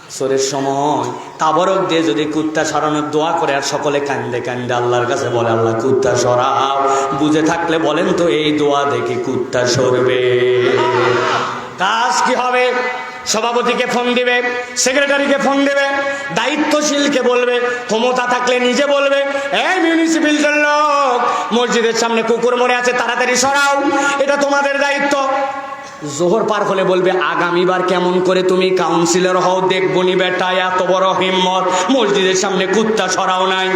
আসরের সময় তাবারক দিয়ে যদি কুত্তা সরানোর দোয়া করে, আর সকলে কান্দে কান্দে আল্লাহর কাছে বলে, আল্লাহ কুত্তা সরাও, বুঝে থাকলে বলেন তো এই দোয়া দেখি কুত্তা সরবে? কাজ কি হবে? সভাপতিকে ফোন দিবে, সেক্রেটারিকে ফোন দিবে, দায়িত্বশীলকে বলবে, ক্ষমতা থাকলে নিজে বলবে, এই মিউনিসিপ্যালিটির লোক মসজিদের সামনে কুকুর মরে আছে, তাড়াতাড়ি সরাও, এটা তোমাদের দায়িত্ব। জোহর পার হলে বলবে, আগামীবার কেমন করে তুমি কাউন্সিলর হও দেখবনি বেটা, এত বড় হিম্মত, মসজিদের সামনে কুত্তা সরাও নাই।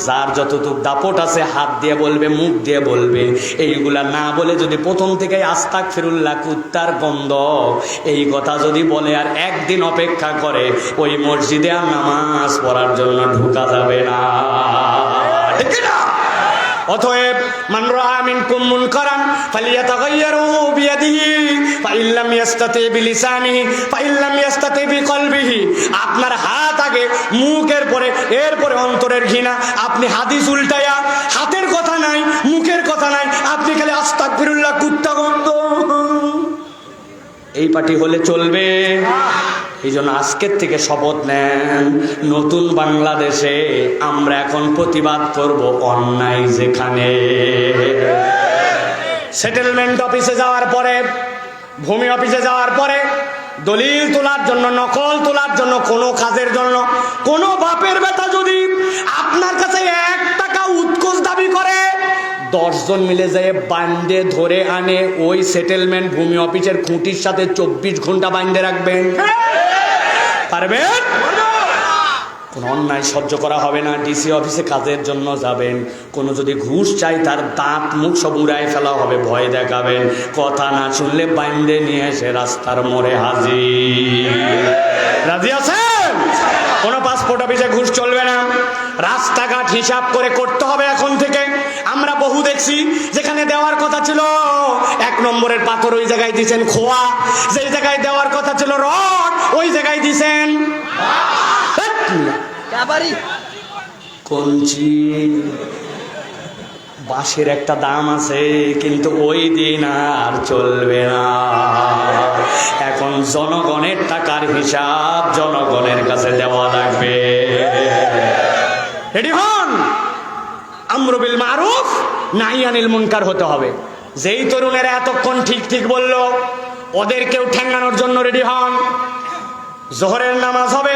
যার যতটুক দাপট আছে হাত দিয়ে বলবে, মুখ দিয়ে বলবে। এইগুলা না বলে যদি প্রথম থেকে আস্তাগফিরুল্লাহ, কুত্তার গন্ধ, এই কথা যদি বলে আর একদিন অপেক্ষা করে, ওই মসজিদে আর নামাজ পড়ার জন্য ঢোকা যাবে না, ঠিক না? অতএব মান রাআ মিনকুম মুনকারান ফালিয়াতাগায়্যারু বিয়াদিহি ফাইন লাম ইয়াস্তাতি বিলিসানিহি ফাইন লাম ইয়াস্তাতি বিকলবিহি। আপনার হাত আগে, মুখের পরে, এরপরে অন্তরের ঘৃণা। আপনি হাদিস উল্টায়া, হাতের কথা নাই, মুখের কথা নাই, আপনি খালি আস্তাগফিরুল্লাহ, কুত্তা গন্ধ, এই পার্টি হলে চলবে? এই জন্য আজকের থেকে শপথ নেন, নতুন বাংলাদেশে আমরা এখন প্রতিবাদ করব অন্যায় যেখানে। সেটেলমেন্ট অফিসে যাওয়ার পরে, ভূমি অফিসে যাওয়ার পরে দলিল তোলার জন্য, নকল তোলার জন্য, কোনো কাজের জন্য কোনো বাপের বেটা যদি আপনার কাছে 1 টাকা উৎকোচ দাবি করে, 10 জন মিলে যায় বান্ধে ধরে আনে ওই সেটেলমেন্ট ভূমি অফিসের খুঁটির সাথে 24 ঘন্টা বান্ধে রাখবেন? পারবেন? কোনো অন্যায় সহ্য করা হবে না। ডিসি অফিসে কাজের জন্য যাবেন, কোনো যদি ঘুষ চাই তার দাঁত মুখ সব উড়ায় ফেলা হবে, ভয় দেখাবেন। কথা না শুনলে বান্ধে নিয়ে এসে রাস্তার মোড়ে হাজির। রাজি আছেন? কোনো পাসপোর্ট অফিসে ঘুষ চলবে না। রাস্তাঘাট হিসাব করে করতে হবে এখন থেকে। আমরা বহু দেখছি যেখানে দেওয়ার কথা ছিল 1 নম্বরের পাথর, ওই জায়গায় দিয়েছেন খোয়া। যেই জায়গায় দেওয়ার কথা ছিল রড, ওই জায়গায় দিয়েছেন কঞ্চি। বাঁশের একটা দাম আছে, কিন্তু ওই দিন আর চলবে না। এখন জনগণের টাকার হিসাব জনগণের কাছে দেওয়া লাগবে। রেডি হন। আমরু বিল মারুফ নাহি আনিল মুনকার হতে হবে। যেই তরুণেরা এতক্ষণ ঠিক ঠিক বললো, ওদেরকেও ঠ্যাঙ্গানোর জন্য রেডি হন। জোহরের নামাজ হবে,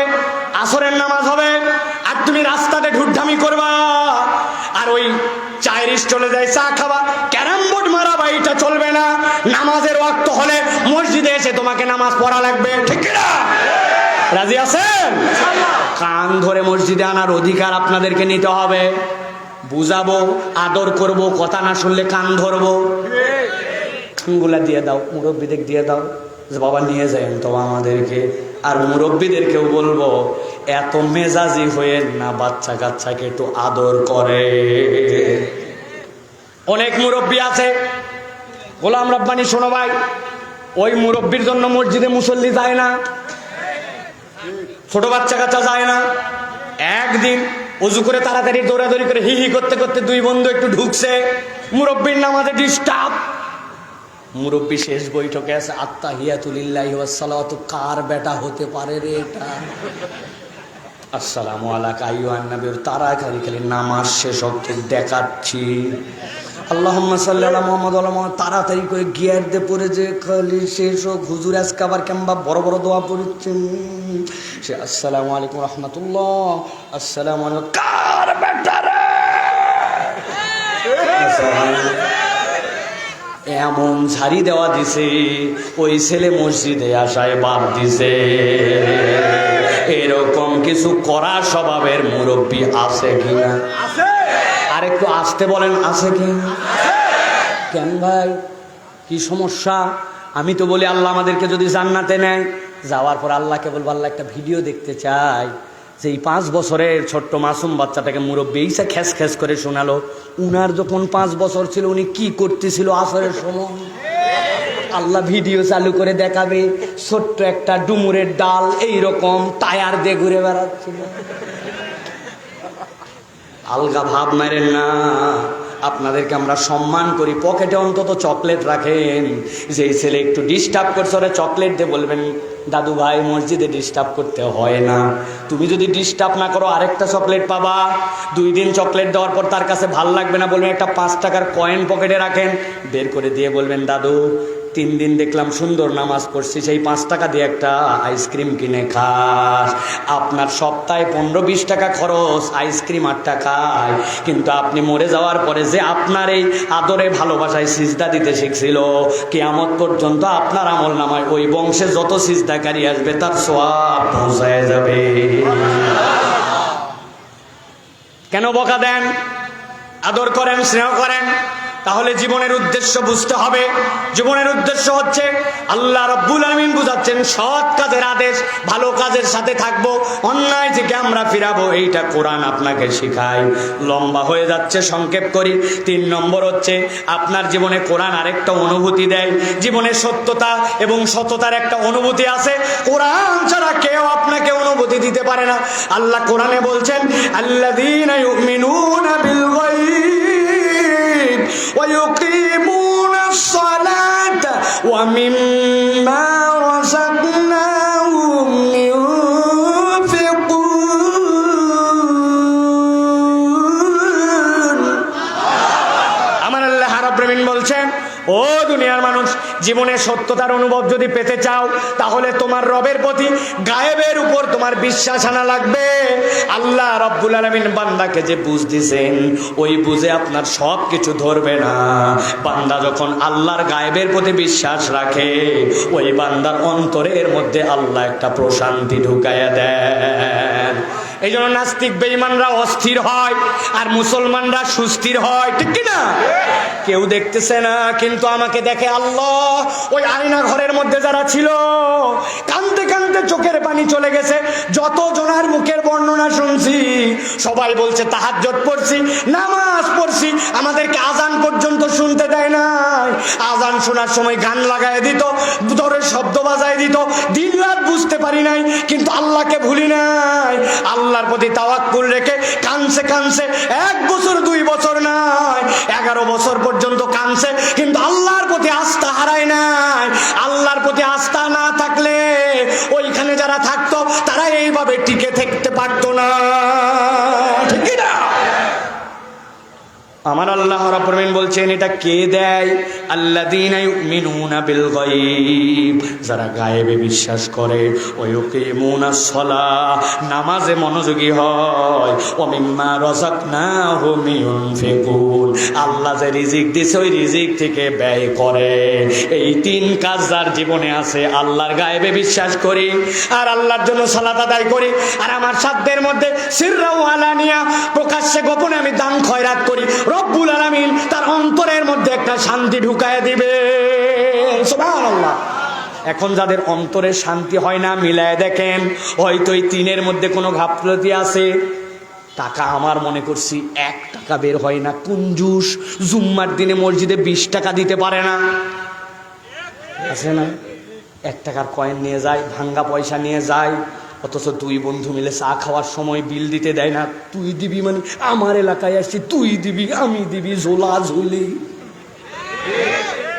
আসরের নামাজ হবে, আর তুমি রাস্তাতে ঢুঢামি করবা, আর ওই চায়ের স্টলে যায় চা খাবা, ক্যারাম বোর্ড মারাবা, এটা চলবে না। নামাজের ওয়াক্ত হলে মসজিদে এসে তোমাকে নামাজ পড়া লাগবে, ঠিক না? রাজি আছেন? কান ধরে মসজিদে আনার অধিকার আপনাদেরকে নিতে হবে। বুঝাবো, আদর করব, কথা না শুনলে কান ধরবো। কানগুলা দিয়ে দাও, মুরব্বীদের দিয়ে দাও যে বাবা নিয়ে যাবেন তো আমাদেরকে। আর মুরব্বীদেরকেও বলবো, এত মেজাজি হয়েন না, বাচ্চা কাচ্চাকে একটু আদর করে। অনেক মুরব্বী আছে, গোলাম রব্বানি শোনো ভাই, ওই মুরব্বীর জন্য মসজিদে মুসল্লি যায় না, ছোট বাচ্চা কাচ্চা যায় না। একদিন উজু করে তাড়াতাড়ি দৌড়াদৌড়ি করে হি হি করতে করতে 2 বন্ধু একটু ঢুকছে, মুরব্বীর নামাজে ডিস্টার্ব। মুরব্বী শেষ বৈঠকে আছে, আত্তাহিয়াতুলিল্লাহি ওয়াস সালাতু, কার বেটা হতে পারে রে এটা? আসসালামু আলাইকা আইয়ুহান নবী, তাড়াতাড়ি খালি নামাজ শেষ হতে দেখাচ্ছি। আল্লাহুম্মা সাল্লি আলা মুহাম্মাদ ওয়া আলা মুহাম্মাদ, তাড়াতাড়ি করে গিয়ার দিয়ে পড়ে যে খালি শেষ হোক। হুজুর আজকে আবার কেমবা বড় বড় দোয়া পড়ছেন। সে আসসালামু আলাইকুম রাহমাতুল্লাহ, আসসালামু আলাইকুম, কার বেটা রে? এমন ঝাড়ি দেওয়া দিছে, ওই ছেলে মসজিদে আসায় বাদ দিছে। এরকম কিছু করা স্বভাবের মুরব্বী আছে কিনা? আর একটু আসতে বলেন, আছে কি? কেন ভাই, কি সমস্যা? আমি তো বলি আল্লাহ আমাদেরকে যদি জান্নাতে নেয়, যাওয়ার পর আল্লাহকে বলবো, আল্লাহ একটা ভিডিও দেখতে চাই যে এই 5 বছরের ছোট্ট মাসুম বাচ্চাটাকে মুরব্বী এইসা খ্যাস খ্যাস করে শোনালো, উনার যখন 5 বছর ছিল উনি কি করতেছিল আসরের সময়। আল্লাহ ভিডিও চালু করে দেখাবে, ছোট্ট একটা ডুমুরের ডাল এইরকম টায়ার দিয়ে ঘুরে বেড়াচ্ছিল। আলগা ভাব মারেন না, আপনাদেরকে আমরা সম্মান করি। পকেটে অন্তত চকলেট রাখেন। যেই ছেলে একটু ডিস্টার্ব করছে ওরা চকলেট দিয়ে বলবেন, দাদু ভাই মসজিদে ডিস্টার্ব করতে হয় না। তুমি যদি ডিস্টার্ব না করো আরেকটা চকলেট পাবা। 2 দিন চকলেট দেওয়ার পর তার কাছে ভাল লাগবে না, বলবেন একটা 5 টাকার কয়েন পকেটে রাখেন, বের করে দিয়ে বলবেন, দাদু 3 দিন দেখলাম সুন্দর নামাজ পড়ছি, সেই 5 টাকা দিয়ে একটা আইসক্রিম কিনে খাস। আপনার সপ্তাহে 15-20 টাকা খরচ আইসক্রিম 8 টাকায়, কিন্তু আপনি মরে যাওয়ার পরে যে আপনার এই আদরে ভালোবাসায় সিজদা দিতে শিখছিল, কিয়ামত পর্যন্ত আপনার আমল নামায় ওই বংশে যত সিজদাকারী আসবে তার সওয়াব পৌঁছায় যাবে। কেন বকা দেন? আদর করেন, স্নেহ করেন। তাহলে জীবনের উদ্দেশ্য বুঝতে হবে। জীবনের উদ্দেশ্য হচ্ছে আল্লাহ রাব্বুল আলামিন বুঝাচ্ছেন, সৎ কাজের আদেশ, ভালো কাজের সাথে থাকবো, অন্যায় থেকে আমরা ফিরাবো, এইটা কোরআন আপনাকে শেখায়। লম্বা হয়ে যাচ্ছে, সংক্ষেপ করি। 3 নম্বর হচ্ছে আপনার জীবনে কোরআন আরেকটা অনুভূতি দেয়। জীবনে সত্যতা এবং সততার একটা অনুভূতি আছে, কোরআন ছাড়া কেউ আপনাকে অনুভূতি দিতে পারে না। আল্লাহ কোরআনে বলছেন, আল্লাযীনা ইউমিনুনা বিল গায়ব ويقيمون الصلاة ومما رزقناهم ينفقون। আমার আল্লাহ রাব্বুল আলামিন বলছেন, ও দুনিয়ার মানুষ, জীবনে সত্যতার অনুভব যদি পেতে চাও, তাহলে তোমার রবের প্রতি গায়েবের উপর তোমার বিশ্বাস আনা লাগবে। আল্লাহ রব্বুল আলামিন বান্দাকে যে বুঝ দিয়েছেন, ওই বুঝে আপনার সব কিছু ধরবে না। বান্দা যখন আল্লাহর গায়েবের প্রতি বিশ্বাস রাখে, ওই বান্দার অন্তরের মধ্যে আল্লাহ একটা প্রশান্তি ঢুকাইয়া দেন। এই জন্য নাস্তিক বেঈমানরা অস্থির হয় আর মুসলমানরা সুস্থির হয়, ঠিক কি না? কেউ দেখতেছে না, কিন্তু আমাকে দেখে আল্লাহ। ওই আয়না ঘরের মধ্যে যারা ছিল, কাঁদতে কাঁদতে চোখের পানি চলে গেছে। যত জনার মুখের বর্ণনা শুনছি, সবাই বলছে তাহাজ্জুদ পড়ছি, নামাজ পড়ছি, আমাদেরকে আজান পর্যন্ত শুনতে দেয় নাই। আজান শোনার সময় গান লাগায় দিত, দরের শব্দ বাজায় দিত, দিন রাত বুঝতে পারি নাই, কিন্তু আল্লাহকে ভুলি নাই। আল্লাহর প্রতি তাওয়াক্কুল রেখে কানছে কানছে, 1 বছর 2 বছর নয়, 11 বছর পর্যন্ত কানছে, কিন্তু আল্লাহর প্রতি আস্থা হারায় নাই। আল্লাহর প্রতি আস্থা না থাকলে ওইখানে যারা থাকতো, তারা এইভাবে টিকে থাকতে পারতো না, ঠিক না? আমার আল্লাহ রাব্বুল আলামিন বলছেন, এটা কে দেয়? আল্লাযীনা ইউমিনুনা বিল গায়ব, যারা গায়েবে বিশ্বাস করে। ওয়া ইউকিমুনাস সালাহ, নামাজে মনোযোগী হয়। ওয়া মিম্মা রাযাকনাহুম ইউনফিকুন, আল্লাহ যে রিজিক দিয়েছে ওই রিজিক থেকে ব্যয় করে। এই 3 কাজ যার জীবনে আছে, আল্লাহর গায়েবে বিশ্বাস করি, আর আল্লাহর জন্য সালাত আদায় করি, আর আমার সাধ্যের মধ্যে সিররা ওয়া আলানিয়া, প্রকাশ্যে গোপনে আমি দান খয়রাত করি, রব্বুল আলামিন তার অন্তরের মধ্যে একটা শান্তি ঢুকায় দিবে। সুবহানাল্লাহ। এখন যাদের অন্তরে শান্তি হয় না, মিলায় দেখেন, হয়তো এই 3-এর মধ্যে কোনো গাফলতি আছে। টাকা আমার মনে করছি 1 টাকা বের হয় না, কুঞ্জুস, জুম্মার দিনে মসজিদে 20 টাকা দিতে পারে না, আছে না? 1 টাকার কয়েন নিয়ে যায়, ভাঙ্গা পয়সা নিয়ে যায়, অথচ 2 বন্ধু মিলে চা খাওয়ার সময় বিল দিতে দেয় না। তুই দিবি মানে আমার এলাকায় আসছি, তুই দিবি, আমি দিবি, ঝোলা ঝুলি।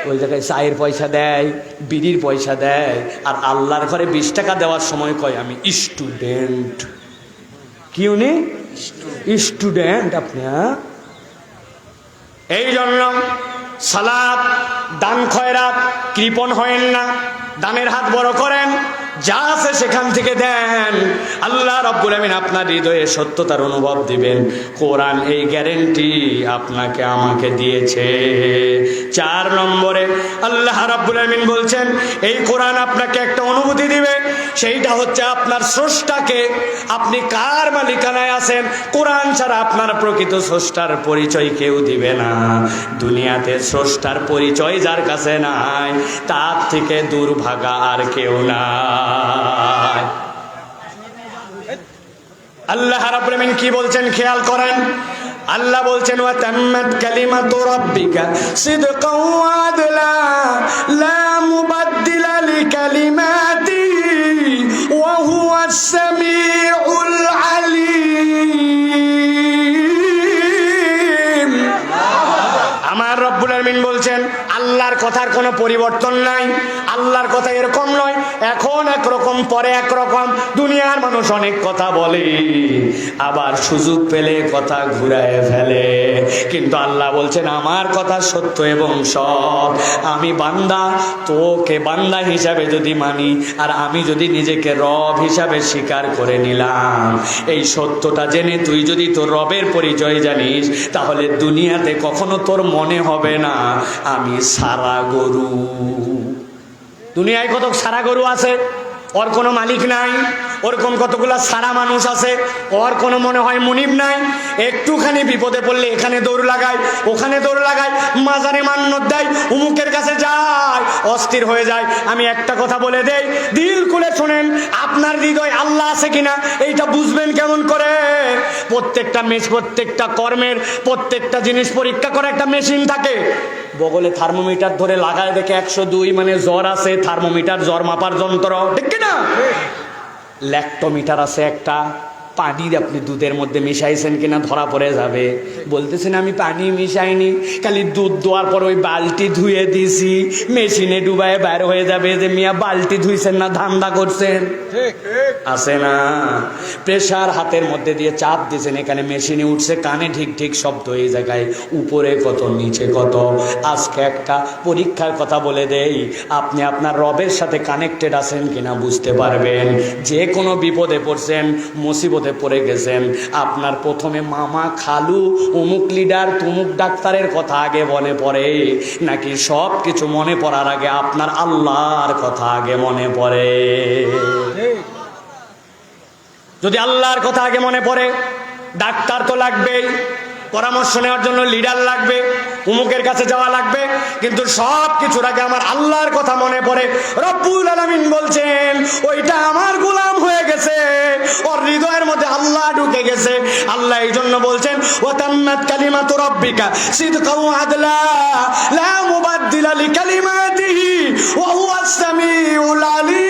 ওই জায়গায় চায়ের পয়সা দেয়, বিড়ির পয়সা দেয়, আর আল্লাহর ঘরে 20 টাকা দেওয়ার সময় কয় আমি স্টুডেন্ট। কি উনি স্টুডেন্ট? আপনি এই জন্য সালাত, দান খয়রাত, কৃপণ হয়েন না, দানের হাত বড় করেন, যা আছে সেখান থেকে দেন। আল্লাহ রাব্বুল আলামিন আপনার হৃদয়ে সত্যতার অনুভব দিবেন। কোরআন এই গ্যারেন্টি আপনাকে আমাকে দিয়েছে। 4 নম্বরে আল্লাহ রাব্বুল আলামিন বলছেন, এই কোরআন আপনাকে একটা অনুভূতি দিবে, সেইটা হচ্ছে আপনার স্রষ্টাকে, আপনি কার মালিকানায় আছেন। কোরআন ছাড়া আপনার প্রকৃত স্রষ্টার পরিচয় কেউ দিবে না। দুনিয়াতে স্রষ্টার পরিচয় যার কাছে নাই, তার থেকে দুর্ভাগা আর কেউ নাই। আল্লাহ রাব্বুল আলামিন কি বলছেন খেয়াল করেন। আল্লাহ বলছেন, ওয়া তাম্মাত কালিমাতু রাব্বিকা সিদকাও ওয়া আদলা লা মুবাদদিলা লিকালিমাতিহি ওয়া হুয়াস সামিউল আলিম। আমার রব্বুল আলামিন বলছেন, আল্লাহর কথার কোনো পরিবর্তন নাই। আল্লাহর কথা এরকম নয়, এখন একরকম পরে একরকম। দুনিয়ার মানুষ অনেক কথা বলে, আবার সুযোগ পেলে কথা ঘুরায় ফেলে, কিন্তু আল্লাহ বলছেন আমার কথা সত্য এবং সৎ। আমি বান্দা, তোকে বান্দা হিসাবে যদি মানি, আর আমি যদি নিজেকে রব হিসাবে স্বীকার করে নিলাম, এই সত্যটা জেনে তুই যদি তোর রবের পরিচয় জানিস, তাহলে দুনিয়াতে কখনো তোর মনে হবে না আমি সারা গরু। দুনিয়ায় কত সারা গরু আছে, ওর কোনো মালিক নাই। ওরকম কতগুলা সারা মানুষ আছে, ওর কোনো মনে হয় মুনিব নাই। একটুখানি বিপদে পড়লে এখানে দৌড় লাগায়, ওখানে দৌড় লাগায়, মাজারে মান্নত দেয়, উমুকের কাছে যায়, অস্থির হয়ে যায়। আমি একটা কথা বলে দেই, দিল খুলে শোনেন, আপনার হৃদয় আল্লাহ আছে কিনা এইটা বুঝবেন কেমন করে? প্রত্যেকটা কর্মের প্রত্যেকটা জিনিস পরীক্ষা করে একটা মেশিন থাকে, বগলে থার্মোমিটার ধরে লাগায় দেখে 102 মানে জ্বর আছে, থার্মোমিটার জ্বর মাপার যন্ত্র, ঠিক কিনা? ল্যাক্টোমিটার আছে একটা, পানির আপনি দুধের মধ্যে মিশাইছেন কিনা ধরা পড়ে যাবে। বলতেছেন আমি পানি মিশাইনি, খালি দুধ দোয়ার পর ওই বালতি ধুয়ে দিছি, মেশিনে ডুবায় বের হয়ে যাবে যে মিয়া বালতি ধুইছেন না ধান্দা করছেন। আছে না? প্রেসার হাতের মধ্যে দিয়ে চাপ দিয়েছেন, এখানে মেশিনে উঠছে, কানে ঠিক ঠিক শব্দ এই জায়গায়, উপরে কত নিচে কত। আজকে একটা পরীক্ষার কথা বলে দেই, আপনি আপনার রবের সাথে কানেক্টেড আছেন কিনা বুঝতে পারবেন। যে কোনো বিপদে পড়ছেন, মুসিবতে পড়ে গেছেন, আপনার প্রথমে মামা খালু অমুক লিডার তুমুক ডাক্তারের কথা আগে মনে পড়ে, নাকি সব কিছু মনে পড়ার আগে আপনার আল্লাহর কথা আগে মনে পড়ে? যদি আল্লাহর কথা আগে মনে পড়ে, ডাক্তার তো লাগবেই, পরামর্শ নেওয়ার জন্য লিডার লাগবে, উমুকের কাছে যাওয়া লাগবে, কিন্তু সব কিছুর আগে আমার আল্লাহর কথা মনে পড়ে। রব্বুল আলামিন বলছেন ওইটা আমার গোলাম হয়ে গেছে, ওর হৃদয়ের মধ্যে আল্লাহ ঢুকে গেছে। আল্লাহ এই জন্য বলছেন ওয়া তাম্মাত কালিমাতু রাব্বিকা সিদকাও ওয়া আদলা লা মুবাদদিলা লিকালিমাতিহি ওয়া হুয়াস সামিউল আলিম।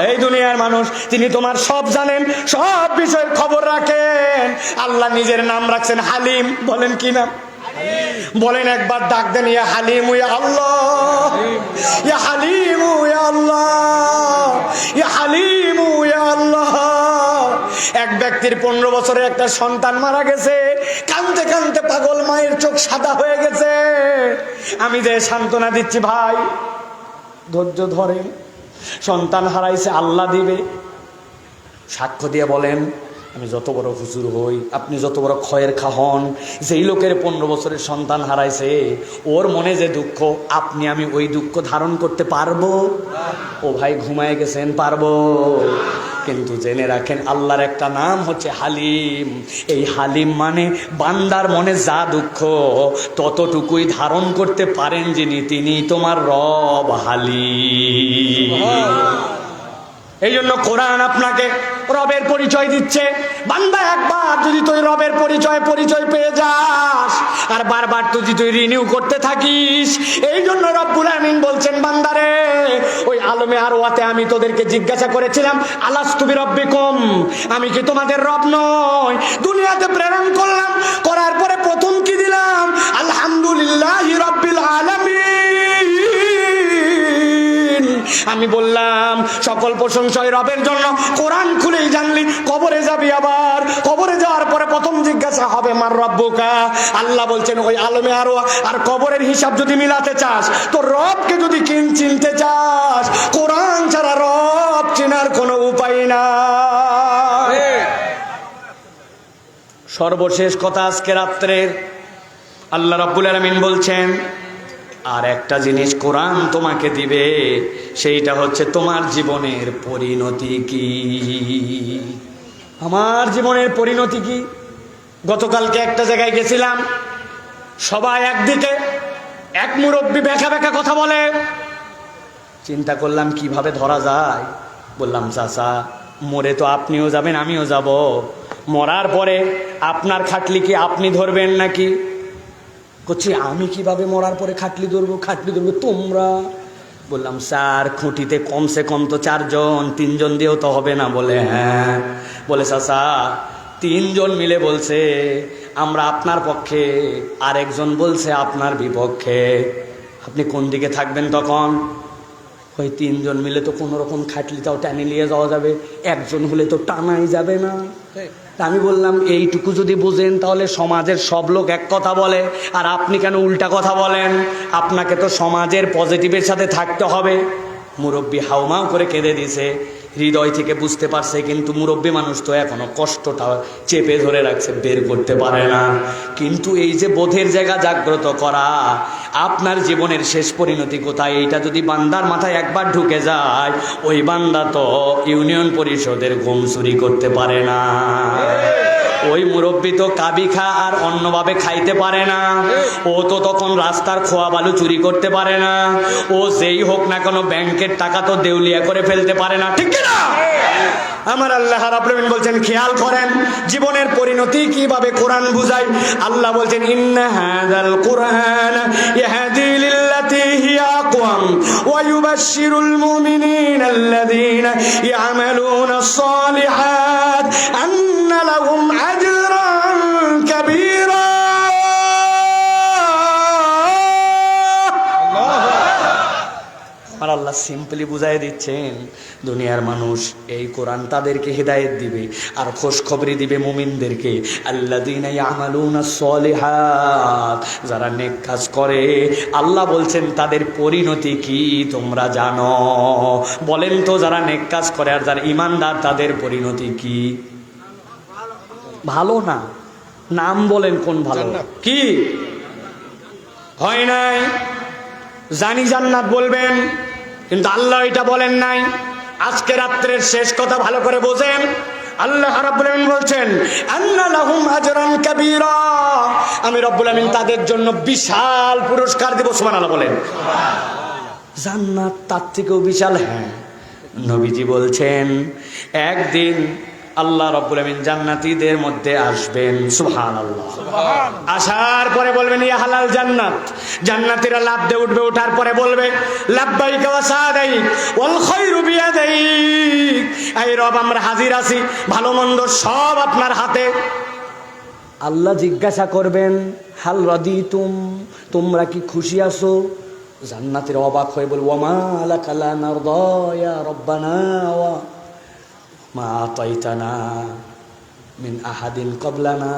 এই দুনিয়ার মানুষ, তিনি তোমার সব জানেন, সব বিষয়ের খবর রাখেন। আল্লাহ নিজের নাম রাখছেন হালিম। বলেন কি নাম? বলেন একবার, ডাক দেন ইয়া হালিম ইয়া আল্লাহ, ইয়া হালিম ইয়া আল্লাহ, ইয়া হালিম ইয়া আল্লাহ। এক ব্যক্তির 15 বছরের একটা সন্তান মারা গেছে, কাঁদতে কাঁদতে পাগল, মায়ের চোখ সাদা হয়ে গেছে। আমি যে সান্ত্বনা দিচ্ছি, ভাই ধৈর্য ধরেন, সন্তান হারাইছে, আল্লাহ দিবে। সাক্ষ্য দিয়ে বলেন, আমি যত বড় হুজুর হই, আপনি যত বড় খয়ের খা হন, যেই লোকের 15 বছরের সন্তান হারাইছে, ওর মনে যে দুঃখ, আপনি আমি ওই দুঃখ ধারণ করতে পারবো? ও ভাই ঘুমায় গেছেন, পারবো? কিন্তু জেনে রাখেন, আল্লাহর একটা নাম হচ্ছে হালিম। এই হালিম মানে বান্দার মনে যা দুঃখ ততটুকুই ধারণ করতে পারেন যিনি, তিনি তোমার রব হালিম। এই জন্য কোরআন আপনাকে রবের পরিচয় দিচ্ছে। বান্দা একবার যদি তুই রবের পরিচয় পেয়ে যাস, আর বারবার যদি তুই রিনিউ করতে থাকিস, এই জন্য রব্বুল আমিন বলছেন বান্দারে, ওই আলমে আরওয়াতে আমি তোদেরকে জিজ্ঞাসা করেছিলাম আলাস্তু বিরাব্বিকুম, আমি কি তোমাদের রব নই? দুনিয়াতে প্রেরণ করলাম, করার পরে প্রথম কি দিলাম? আলহামদুলিল্লাহি রাব্বিল আলামিন। আমি বললাম সকল প্রশংসা রবের জন্য। কোরআন খুলেই জানলি কবরে যাবি, আবার কবরে যাওয়ার পরে প্রথম জিজ্ঞাসা হবে মার রব্বুকা। আল্লাহ বলছেন ওই আলমে আরো আর কবরের হিসাব যদি মিলাতে চাস, তো রবকে যদি চিনতে চাস, কোরআন ছাড়া রব চেনার কোনো উপায় না। সর্বশেষ কথা আজকে রাত্রের, আল্লাহ রাব্বুল আলামিন বলছেন আর একটা জিনিস কোরআন তোমাকে দিবে, সেইটা হচ্ছে তোমার জীবনের পরিণতি কি। আমার জীবনের পরিণতি কি? গতকালকে একটা জায়গায় গেছিলাম, সবাই একদিকে, এক মুরব্বী ব্যাখ্যা ব্যাখ্যা কথা বলে। চিন্তা করলাম কিভাবে ধরা যায়। বললাম চাচা, মরে তো আপনিও যাবেন, আমিও যাব, মরার পরে আপনার খাটলি কি আপনি ধরবেন নাকি? করছি আমি কিভাবে মরার পরে খাটলি ধরবো? খাটলি ধরবো তোমরা। বললাম স্যার, খুঁটিতে কমসে কম তো 4 জন, 3 জন দিয়েও তো হবে না। বলে হ্যাঁ। বলে চাচা 3 জন মিলে বলছে আমরা আপনার পক্ষে, আর একজন বলছে আপনার বিপক্ষে, আপনি কোন দিকে থাকবেন তখন? ওই 3 জন মিলে তো কোনো রকম খাটলিটাও টানি নিয়ে যাওয়া যাবে, একজন হলে তো টানাই যাবে না। আমি বললাম এইটুকু যদি বুঝেন তাহলে সমাজের সব লোক এক কথা বলে, আর আপনি কেন উল্টা কথা বলেন? আপনাকে তো সমাজের পজিটিভের সাথে থাকতে হবে। মুরব্বী হাউমাউ করে কেঁদে দিছে, হৃদয় থেকে বুঝতে পারছে, কিন্তু মুরব্বী মানুষ তো এখনো কষ্টটা চেপে ধরে রাখছে, বের করতে পারে না। কিন্তু এই যে বোধের জায়গা জাগ্রত করা, আপনার জীবনের শেষ পরিণতি কোথায়, এইটা যদি বান্দার মাথায় একবার ঢুকে যায়, ওই বান্দা তো ইউনিয়ন পরিষদের গম চুরি করতে পারে না। ওই মুরব্বী তো কাবি খা আর অন্যভাবে খাইতে পারে না। ও তো তখন রাস্তার খোয়া বালু চুরি করতে পারে না। ও যেই হোক না কেন ব্যাংকের টাকা তো দেউলিয়া করে ফেলতে পারে না, ঠিক না? আমার আল্লাহ রাব্বুল আলামিন বলছেন খেয়াল করেন জীবনের পরিণতি কিভাবে কোরআন বুঝায়। আল্লাহ বলছেন ইন্না হাযাল কুরআন ইয়াহদি লিল্লাতী হিয়া الأقوم ويبشر المؤمنين الذين يعملون الصالحات أن لهم أجرا كبيرا আল্লাহ সিম্পলি বুঝাই দিচ্ছেন দুনিয়ার মানুষ এই কোরআন তাদেরকে হিদায়াত দিবে আর খোশখবরি দিবে মুমিনদেরকে আল্লাযীনা ইয়ামালুনাস সলিহাত যারা নেক কাজ করে আল্লাহ বলছেন তাদের পরিণতি কি তোমরা জানো বলেন তো যারা নেক কাজ করে আর যারা ঈমানদার তাদের পরিণতি কি ভালো না নাম বলেন কোন ভালো কি হয় নাই জানি জান্নাত বলবেন কিন্তু আল্লাহ এটা বলেন নাই আজকে রাত্রের শেষ কথা ভালো করে বোঝেন আল্লাহ রাব্বুল আমিন বলছেন আন্না লাহুম আজরান কাবীরা আমি রব্বুল আমিন তাদের জন্য বিশাল পুরস্কার দেব সুবহানাল্লাহ বলেন জান্নাত তার থেকেও বিশাল হ্যাঁ নবীজি বলছেন একদিন আল্লাহ রাব্বুল আমিন জান্নাতীদের মধ্যে আসবেন সুবহানাল্লাহ আসার পরে বলবেন ইয়া হালাল জান্নাত জান্নাতীরা লাফ দিয়ে উঠবে ওঠার পরে বলবে লাব্বাইকা ওয়া সাদাইক ওয়াল খায়রু বিয়াদাইক এই রব আমরা হাজির আছি ভালো মন্দ সব আপনার হাতে আল্লাহ জিজ্ঞাসা করবেন হাল রাদিতুম তোমরা কি খুশি আছো জান্নাতীরা অবাক হয়ে বলবে ওয়া মা লাকা লা নারদা ইয়া রব্বানা ওয়া মা আতাইতানা মিন আহাদিন ক্বাবলানা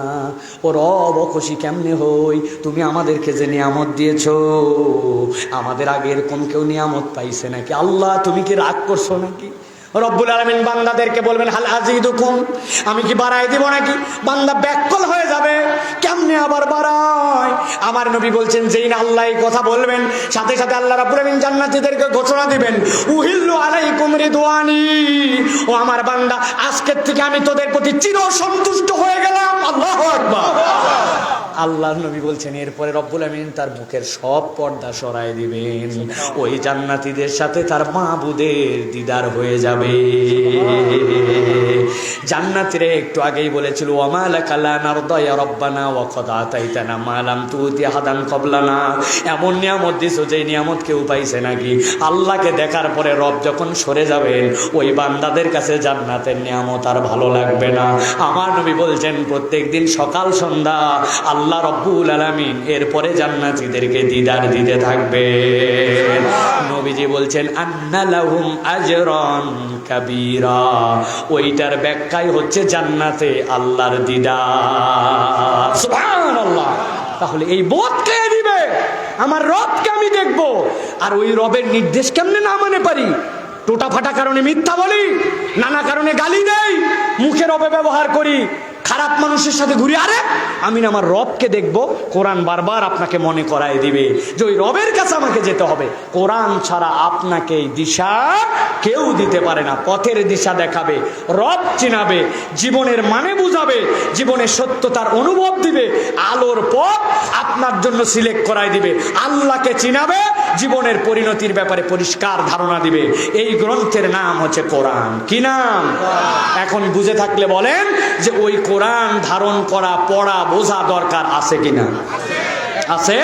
ও রব খুশি কেমনে হই তুমি আমাদেরকে যে নিয়ামত দিয়েছো আমাদের আগে এরকম কেউ নিয়ামত পাইছে নাকি আল্লাহ তুমি কি রাগ করছো নাকি রব্বুল আলামিন বান্দাদেরকে বলবেন হাল আজিদুকুম আমি কি বাড়াই দিব নাকি বান্দা ব্যাকুল হয়ে যাবে কেমনে আবার বাড়ায় আমার নবী বলছেন যেই না আল্লাহ এই কথা বলবেন সাথে সাথে আল্লাহ রাব্বুল আলামিন জান্নাতীদেরকে ঘোষণা দিবেন উহিল্লু আলাইকুম রিদওয়ানি ও আমার বান্দা আজকের থেকে আমি তোদের প্রতি চির সন্তুষ্ট হয়ে গেলাম আল্লাহু আকবার আল্লাহর নবী বলছেন এরপরে রব্বুল আমিন তার বুকের সব পর্দা সরায় দিবেন ওই জান্নাতীদের সাথে তার মাবুদের দিদার হয়ে যাবে জান্নাতীরা একটু আগেই বলেছিল ওয়া মা লাকা লা নারদা ইয়া রব্বানা ওয়া কদ আতাইতানা মা লাম তুতি আহাদান ক্বাবলানা এমন নিয়ামত দিছো যে নিয়ামত কেউ পাইছে নাকি আল্লাহকে দেখার পরে রব যখন সরে যাবেন ওই বান্দাদের কাছে জান্নাতের নিয়ামত আর ভালো লাগবে না আমার নবী বলছেন প্রত্যেকদিন সকাল সন্ধ্যা আল্লাহ রব্বুল আলামিন এরপরে জান্নাতীদেরকে দিদার দিতে থাকবেন নবীজি বলছেন আন্না লাহুম আজরান কাবীরা ওইটার ব্যাখ্যাই হচ্ছে জান্নাতে আল্লাহর দিদার সুবহানাল্লাহ তাহলে এই বোধ কে দিবে আমার রবকে আমি দেখব আর ওই রবের নির্দেশ কেমনে না মানে পারি টোটা ফাটা কারণে মিথ্যা বলি নানা কারণে গালি দেই মুখের অপব্যবহার করি খারাপ মানুষের সাথে ঘুরে আরে আমি না আমার রবকে দেখব কোরআন বারবার আপনাকে মনে করায় দিবে যে ওই রবের কাছে আমাকে যেতে হবে কোরআন ছাড়া আপনাকে এই দিশা কেউ দিতে পারে না পথের দিশা দেখাবে রব চিনাবে জীবনের মানে বুঝাবে জীবনের সত্যতার অনুভব দিবে আলোর পথ আপনার জন্য সিলেক্ট করায় দিবে আল্লাহকে চিনাবে জীবনের পরিণতির ব্যাপারে পরিষ্কার ধারণা দিবে এই গ্রন্থের নাম হচ্ছে কোরআন কি নাম এখন বুঝে থাকলে বলেন যে ওই কোরআন ধারণ করা পড়া বোঝা দরকার আছে কিনা আছে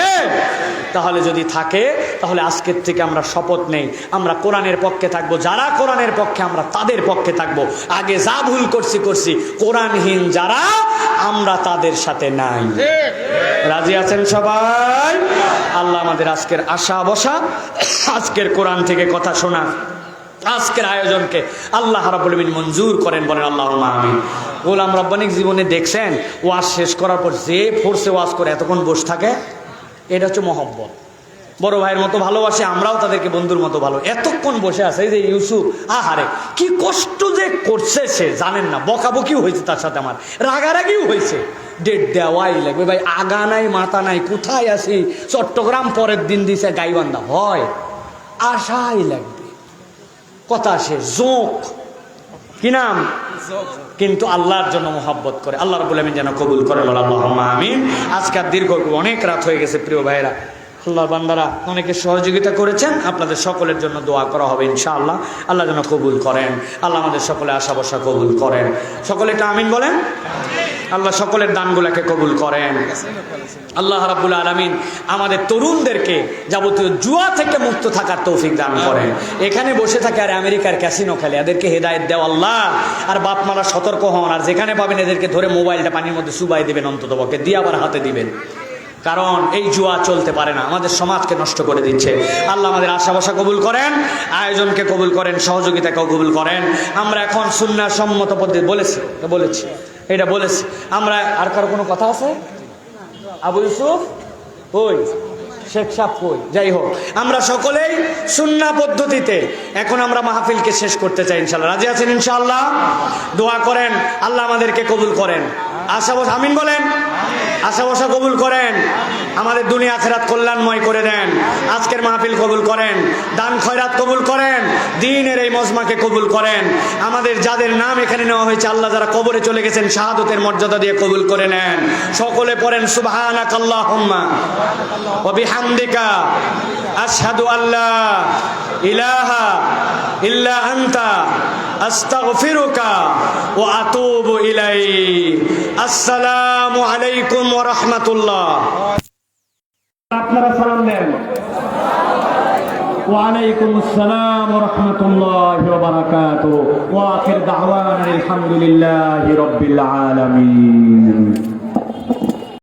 তাহলে যদি থাকে তাহলে আজকের থেকে আমরা শপথ নেই আমরা কোরআনের পক্ষে থাকবো যারা কোরআনের পক্ষে আমরা তাদের পক্ষে থাকবো আগে যা ভুল করছি কোরআনহীন যারা আমরা তাদের সাথে নাই রাজি আছেন সবাই আল্লাহ আমাদের আজকের আশা বসা আজকের কোরআন থেকে কথা শোনা আজকের আয়োজনকে আল্লাহ রাব্বুল আমিন মঞ্জুর করেন বলেন আল্লাহুম্মা আমিন গোলাম রব্বানিক জীবনে দেখছেন ওয়াজ শেষ করার পর যে ফোর্সে ওয়াজ করে এতক্ষণ বসে থাকে এটা হচ্ছে মহব্বত বড় ভাইয়ের মতো ভালোবাসে আমরাও তাদেরকে বন্ধুর মতো ভালো এতক্ষণ বসে আছে এই যে ইউসুফ আহারে কি কষ্ট যে করছে সে জানেন না বকাবকিও হয়েছে তার সাথে আমার রাগারাগিও হয়েছে ডেট দেওয়াই লাগবে ভাই আগা নাই মাথা নাই কোথায় আছি চট্টগ্রাম পরের দিন দিছে গাইবান্ধা হয় আশাই লাগবে কথা সে জোক কি নাম কিন্তু আল্লাহর জন্য মোহাব্বত করে আল্লাহ রাব্বুল আমিন যেন কবুল করেন আল্লাহুম্মা আমিন আজকের দীর্ঘ অনেক রাত হয়ে গেছে প্রিয় ভাইরা আল্লাহর বান্দারা অনেকে সহযোগিতা করেছেন, আপনাদের সকলের জন্য দোয়া করা হবে ইনশাআল্লাহ। আল্লাহ যেন কবুল করেন, আল্লাহ আমাদের সকলে আশা ভরসা কবুল করেন। সকলে একটা আমিন বলেন। আল্লাহ সকলের দানগুলোকে কবুল করেন। আল্লাহ রাব্বুল আলামিন আমাদের তরুণদেরকে যাবতীয় জুয়া থেকে মুক্ত থাকার তৌফিক দান করেন। এখানে বসে থাকে আর আমেরিকার ক্যাসিনো খেলে, এদেরকে হেদায়েত দেও আল্লাহ। আর বাপ মারা সতর্ক হন, আর যেখানে পাবেন এদেরকে ধরে মোবাইলটা পানির মধ্যে চুবাই দেবেন, অন্তত পক্ষে দিয়ে আবার হাতে দিবেন, কারণ এই জুয়া চলতে পারে না, আমাদের সমাজকে নষ্ট করে দিচ্ছে। আল্লাহ আমাদের আশা ভরসা কবুল করেন, আয়োজনকে কবুল করেন, সহযোগিতাকেও কবুল করেন। আমরা এখন সুন্নাহ সম্মত পদ্ধতি বলেছি এটা বলেছি আমরা। আর কারো কোনো কথা আছে? আবু ইউসুফ কই, শেখ সাহেব কই, যাই হোক আমরা সকলেই সুন্নাহ পদ্ধতিতে এখন আমরা মাহফিলকে শেষ করতে চাই ইনশাআল্লাহ। রাজি আছেন ইনশাআল্লাহ? দোয়া করেন আল্লাহ আমাদেরকে কবুল করেন। আশা বসা আমিন বলেন। আশা বসা কবুল করেন, আমাদের দুনিয়া আখিরাত কল্যাণময় করে দেন। আজকের মাহফিল কবুল করেন, দান খয়রাত কবুল করেন, দ্বীনের এই মজমাকে কবুল করেন। আমাদের যাদের নাম এখানে নেওয়া হয়েছে আল্লাহ যারা কবরে চলে গেছেন শাহাদতের মর্যাদা দিয়ে কবুল করে নেন। সকলে পড়েন সুবহানাকাল্লাহুম্মা ওয়া বিহামদিকা আশহাদু আল্লা ইলাহা ইল্লা আনতা আস্তাগফিরুকা ওয়া আতুবু ইলাইক। আসসালামু আলাইকুম ওয়া রাহমাতুল্লাহ। আপনারা সালাম দেন। ওয়া আলাইকুম আসসালাম ওয়া রাহমাতুল্লাহি ওয়া বারাকাতুহু। ওয়া আখির দাওয়ানা আলহামদুলিল্লাহি রাব্বিল আলামিন।